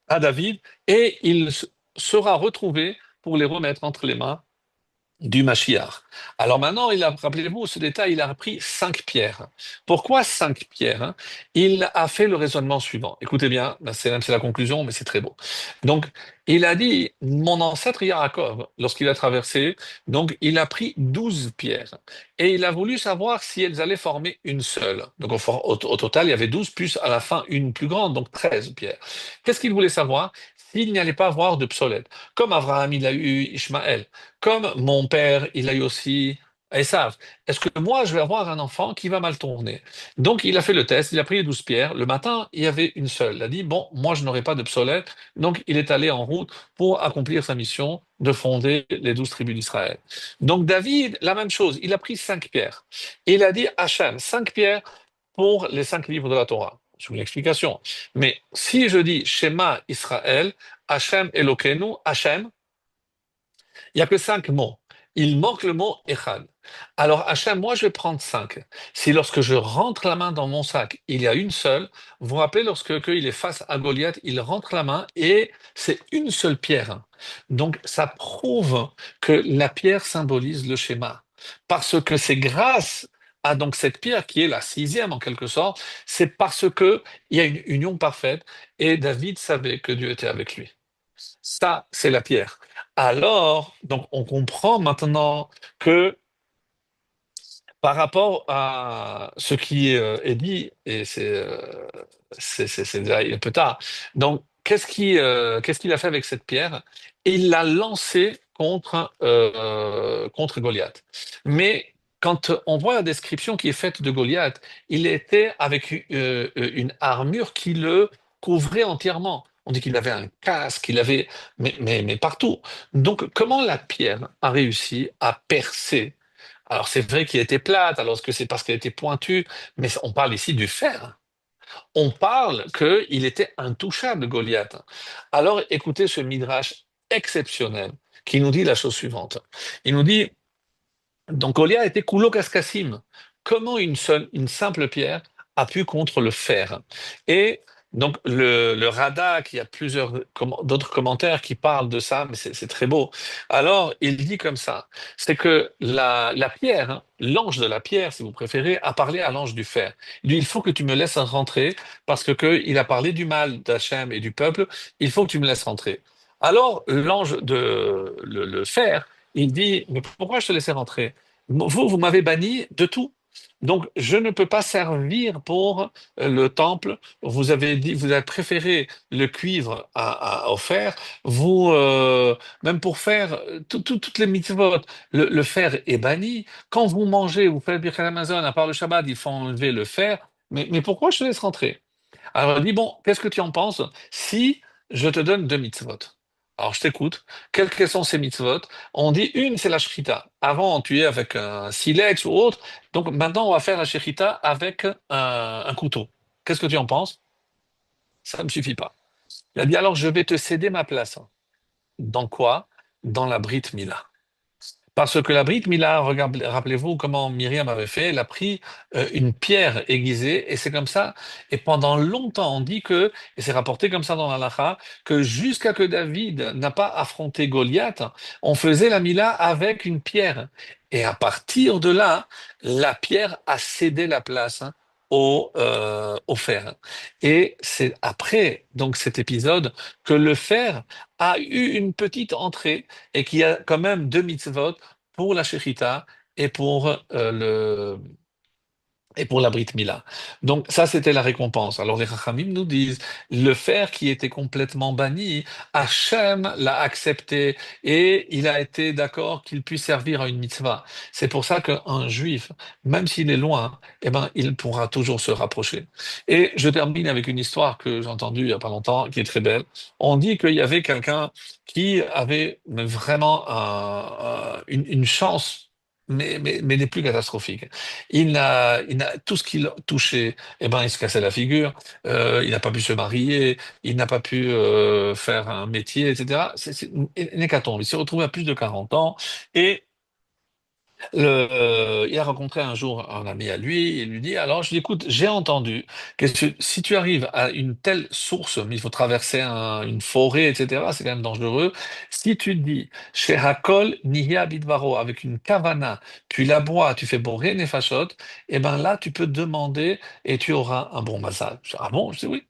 à David, et il sera retrouvé pour les remettre entre les mains du Mashiach. Alors maintenant, rappelez-vous, ce détail, il a pris 5 pierres. Pourquoi 5 pierres? Il a fait le raisonnement suivant. Écoutez bien, ben, c'est la conclusion, mais c'est très beau. Donc, il a dit, mon ancêtre Yaakov, lorsqu'il a traversé, donc il a pris 12 pierres. Et il a voulu savoir si elles allaient former une seule. Donc au total, il y avait 12, plus à la fin une plus grande, donc 13 pierres. Qu'est-ce qu'il voulait savoir? S'il n'y allait pas avoir de psolète. Comme Abraham, il a eu Ishmaël. Comme mon père, il a eu aussi Esav. Est-ce que moi, je vais avoir un enfant qui va mal tourner? Donc, il a fait le test, il a pris les 12 pierres. Le matin, il y avait une seule. Il a dit, bon, moi, je n'aurai pas de psolète. Donc, il est allé en route pour accomplir sa mission de fonder les 12 tribus d'Israël. Donc, David, la même chose. Il a pris 5 pierres. Et il a dit, Hachem, 5 pierres pour les 5 livres de la Torah. C'est une explication. Mais si je dis Shema Israël, Hachem Elokeinu, Hachem, il n'y a que 5 mots. Il manque le mot Echad. Alors, Hachem, moi, je vais prendre 5. Si lorsque je rentre la main dans mon sac, il y a une seule, vous vous rappelez, lorsque il est face à Goliath, il rentre la main et c'est une seule pierre. Donc, ça prouve que la pierre symbolise le schéma. Parce que c'est grâce à donc cette pierre qui est la 6e en quelque sorte, c'est parce que il y a une union parfaite et David savait que Dieu était avec lui. Ça, c'est la pierre. Alors, donc, on comprend maintenant que par rapport à ce qui est dit, et c'est déjà un peu tard, donc, qu'est-ce qu'il a fait avec cette pierre? Il l'a lancée contre Goliath. Mais quand on voit la description qui est faite de Goliath, il était avec une armure qui le couvrait entièrement. On dit qu'il avait un casque, mais partout. Donc, comment la pierre a réussi à percer? Alors, c'est vrai qu'il était plate, alors que c'est parce qu'elle était pointue, mais on parle ici du fer. On parle qu'il était intouchable, Goliath. Alors, écoutez ce midrash exceptionnel qui nous dit la chose suivante. Il nous dit, Donc Goliath était Koulo Kaskassim. Comment une simple pierre a pu contre le fer? Et donc le Rada, qui a plusieurs d'autres commentaires qui parlent de ça, mais c'est très beau. Alors il dit comme ça, c'est que la pierre, hein, l'ange de la pierre, si vous préférez, a parlé à l'ange du fer. Il dit, il faut que tu me laisses rentrer parce que il a parlé du mal d'Hachem et du peuple, il faut que tu me laisses rentrer. Alors l'ange de le fer, il dit, mais pourquoi je te laissais rentrer? Vous m'avez banni de tout. Donc, je ne peux pas servir pour le temple. Vous avez dit, vous avez préféré le cuivre au fer. Vous, même pour faire toutes les mitzvot, le fer est banni. Quand vous mangez, vous faites Birkat Amazon, à part le Shabbat, il faut enlever le fer. Mais pourquoi je te laisse rentrer? Alors, il dit, bon, qu'est-ce que tu en penses si je te donne deux mitzvot? Alors, je t'écoute. Quelles sont ces mitzvot? On dit, une, c'est la shrita. Avant, on tuait avec un silex ou autre. Donc, maintenant, on va faire la shrita avec un couteau. Qu'est-ce que tu en penses? Ça ne me suffit pas. Il a dit, alors, je vais te céder ma place. Dans quoi? Dans la Brit Mila. Parce que la Brite Mila, rappelez-vous comment Myriam avait fait, elle a pris une pierre aiguisée et c'est comme ça. Et pendant longtemps, on dit que, et c'est rapporté comme ça dans l'Halakha, que jusqu'à que David n'a pas affronté Goliath, on faisait la Mila avec une pierre. Et à partir de là, la pierre a cédé la place, hein, au fer. Et c'est après donc cet épisode que le fer a eu une petite entrée et qui a quand même deux mitzvot pour la Shechita et pour et pour la Brit Mila. Donc ça, c'était la récompense. Alors les Chachamim nous disent, le fer qui était complètement banni, Hachem l'a accepté et il a été d'accord qu'il puisse servir à une mitzvah. C'est pour ça qu'un juif, même s'il est loin, eh ben, il pourra toujours se rapprocher. Et je termine avec une histoire que j'ai entendue il y a pas longtemps, qui est très belle. On dit qu'il y avait quelqu'un qui avait vraiment une chance, mais des plus catastrophiques. Tout ce qu'il touchait, eh ben, il se cassait la figure. Il n'a pas pu se marier, il n'a pas pu faire un métier, etc. C'est une hécatombe. Il s'est retrouvé à plus de 40 ans et il a rencontré un jour un ami à lui, il lui dit, alors je lui dis, écoute, j'ai entendu que si tu arrives à une telle source, mais il faut traverser une forêt, etc., c'est quand même dangereux, si tu dis, chez Hakol Niya Bidvaro, avec une kavana, tu la bois, tu fais boré nefashot, et ben là, tu peux demander et tu auras un bon mazal. Je dis, ah bon? Je dis oui.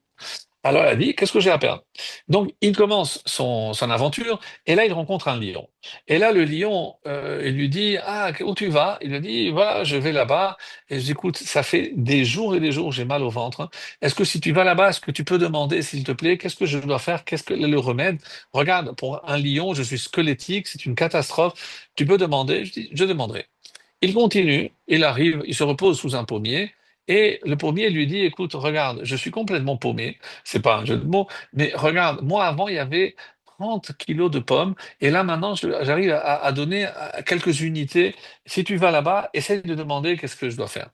Alors elle a dit, qu'est-ce que j'ai à perdre? Donc il commence son aventure et là il rencontre un lion. Et là le lion, il lui dit, ah, où tu vas? Il lui dit, voilà, je vais là-bas. Et je dis, écoute, ça fait des jours et des jours, j'ai mal au ventre. Est-ce que si tu vas là-bas, est-ce que tu peux demander, s'il te plaît, qu'est-ce que je dois faire? Qu'est-ce que le remède? Regarde, pour un lion, je suis squelettique, c'est une catastrophe. Tu peux demander? Je dis, je demanderai. Il continue, il arrive, il se repose sous un pommier, et le pommier lui dit, écoute, regarde, je suis complètement paumé, c'est pas un jeu de mots, mais regarde, moi avant, il y avait 30 kilos de pommes, et là maintenant, j'arrive à donner quelques unités. Si tu vas là-bas, essaye de demander qu'est-ce que je dois faire.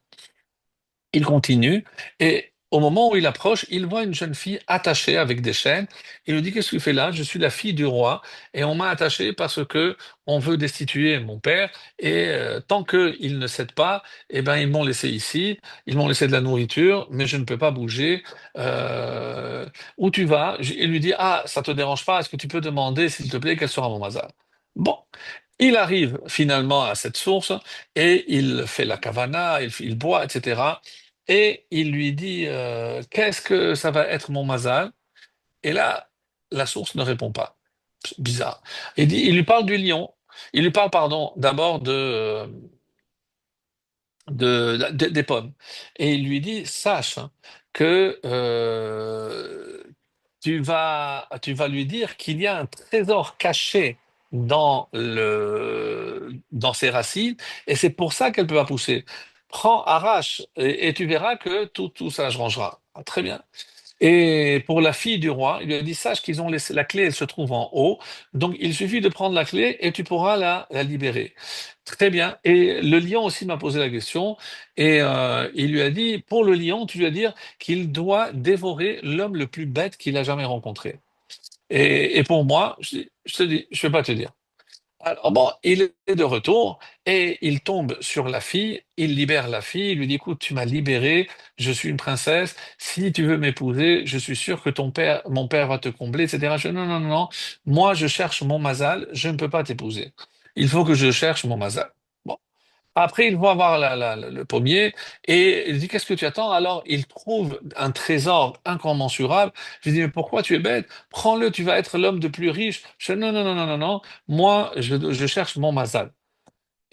Il continue et au moment où il approche, il voit une jeune fille attachée avec des chaînes. Il lui dit, qu'est-ce que tu fais là? Je suis la fille du roi et on m'a attaché parce que on veut destituer mon père et tant qu'ils ne cèdent pas, eh ben ils m'ont laissé ici, ils m'ont laissé de la nourriture, mais je ne peux pas bouger. Où tu vas? Il lui dit, ah, ça te dérange pas? Est-ce que tu peux demander, s'il te plaît, quel sera mon mazal? Bon. Il arrive finalement à cette source et il fait la kavana, il boit, etc. Et il lui dit, qu'est-ce que ça va être mon mazal? Et là, la source ne répond pas. Bizarre. Il lui parle du lion. Il lui parle, pardon, d'abord des pommes. Et il lui dit, sache, hein, que tu vas lui dire qu'il y a un trésor caché dans ses racines, et c'est pour ça qu'elle peut pas pousser. Prends, arrache, et tu verras que tout ça se rangera. Ah, très bien. Et pour la fille du roi, il lui a dit, sache qu'ils ont laissé la clé, elle se trouve en haut, donc il suffit de prendre la clé et tu pourras la libérer. Très bien. Et le lion aussi m'a posé la question, et il lui a dit, pour le lion, tu lui as dire qu'il doit dévorer l'homme le plus bête qu'il a jamais rencontré. Et pour moi, je te dis, je vais pas te dire. Alors bon, il est de retour et il tombe sur la fille, il libère la fille, il lui dit, écoute, tu m'as libéré, je suis une princesse, si tu veux m'épouser, je suis sûr que mon père va te combler, etc. Non, non, non, non, moi je cherche mon mazal, je ne peux pas t'épouser. Il faut que je cherche mon mazal. Bon. Après, il va voir le pommier et il dit, qu'est-ce que tu attends? Alors, il trouve un trésor incommensurable. Je lui dis, mais pourquoi tu es bête? Prends-le, tu vas être l'homme de plus riche. Je dis, non, non, non, non, non, non. Moi, je cherche mon mazal.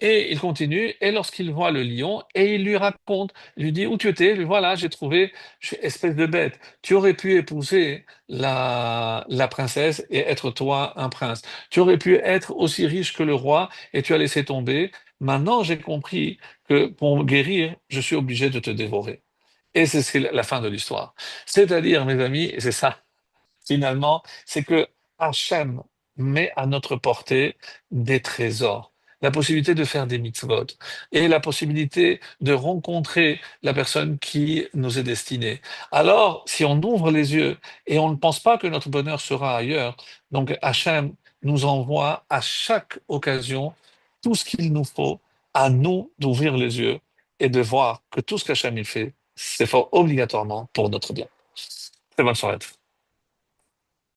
Et il continue, et lorsqu'il voit le lion, et il lui raconte, il lui dit, où tu étais? Il dit, voilà, j'ai trouvé, espèce de bête, tu aurais pu épouser la princesse et être toi un prince. Tu aurais pu être aussi riche que le roi, et tu as laissé tomber. Maintenant, j'ai compris que pour me guérir, je suis obligé de te dévorer. Et c'est la fin de l'histoire. C'est-à-dire, mes amis, et c'est ça finalement, c'est que Hachem met à notre portée des trésors, la possibilité de faire des mitzvot et la possibilité de rencontrer la personne qui nous est destinée. Alors, si on ouvre les yeux et on ne pense pas que notre bonheur sera ailleurs, donc Hachem nous envoie à chaque occasion tout ce qu'il nous faut à nous d'ouvrir les yeux et de voir que tout ce qu'Hachem il fait, c'est fort obligatoirement pour notre bien. Très bonne soirée.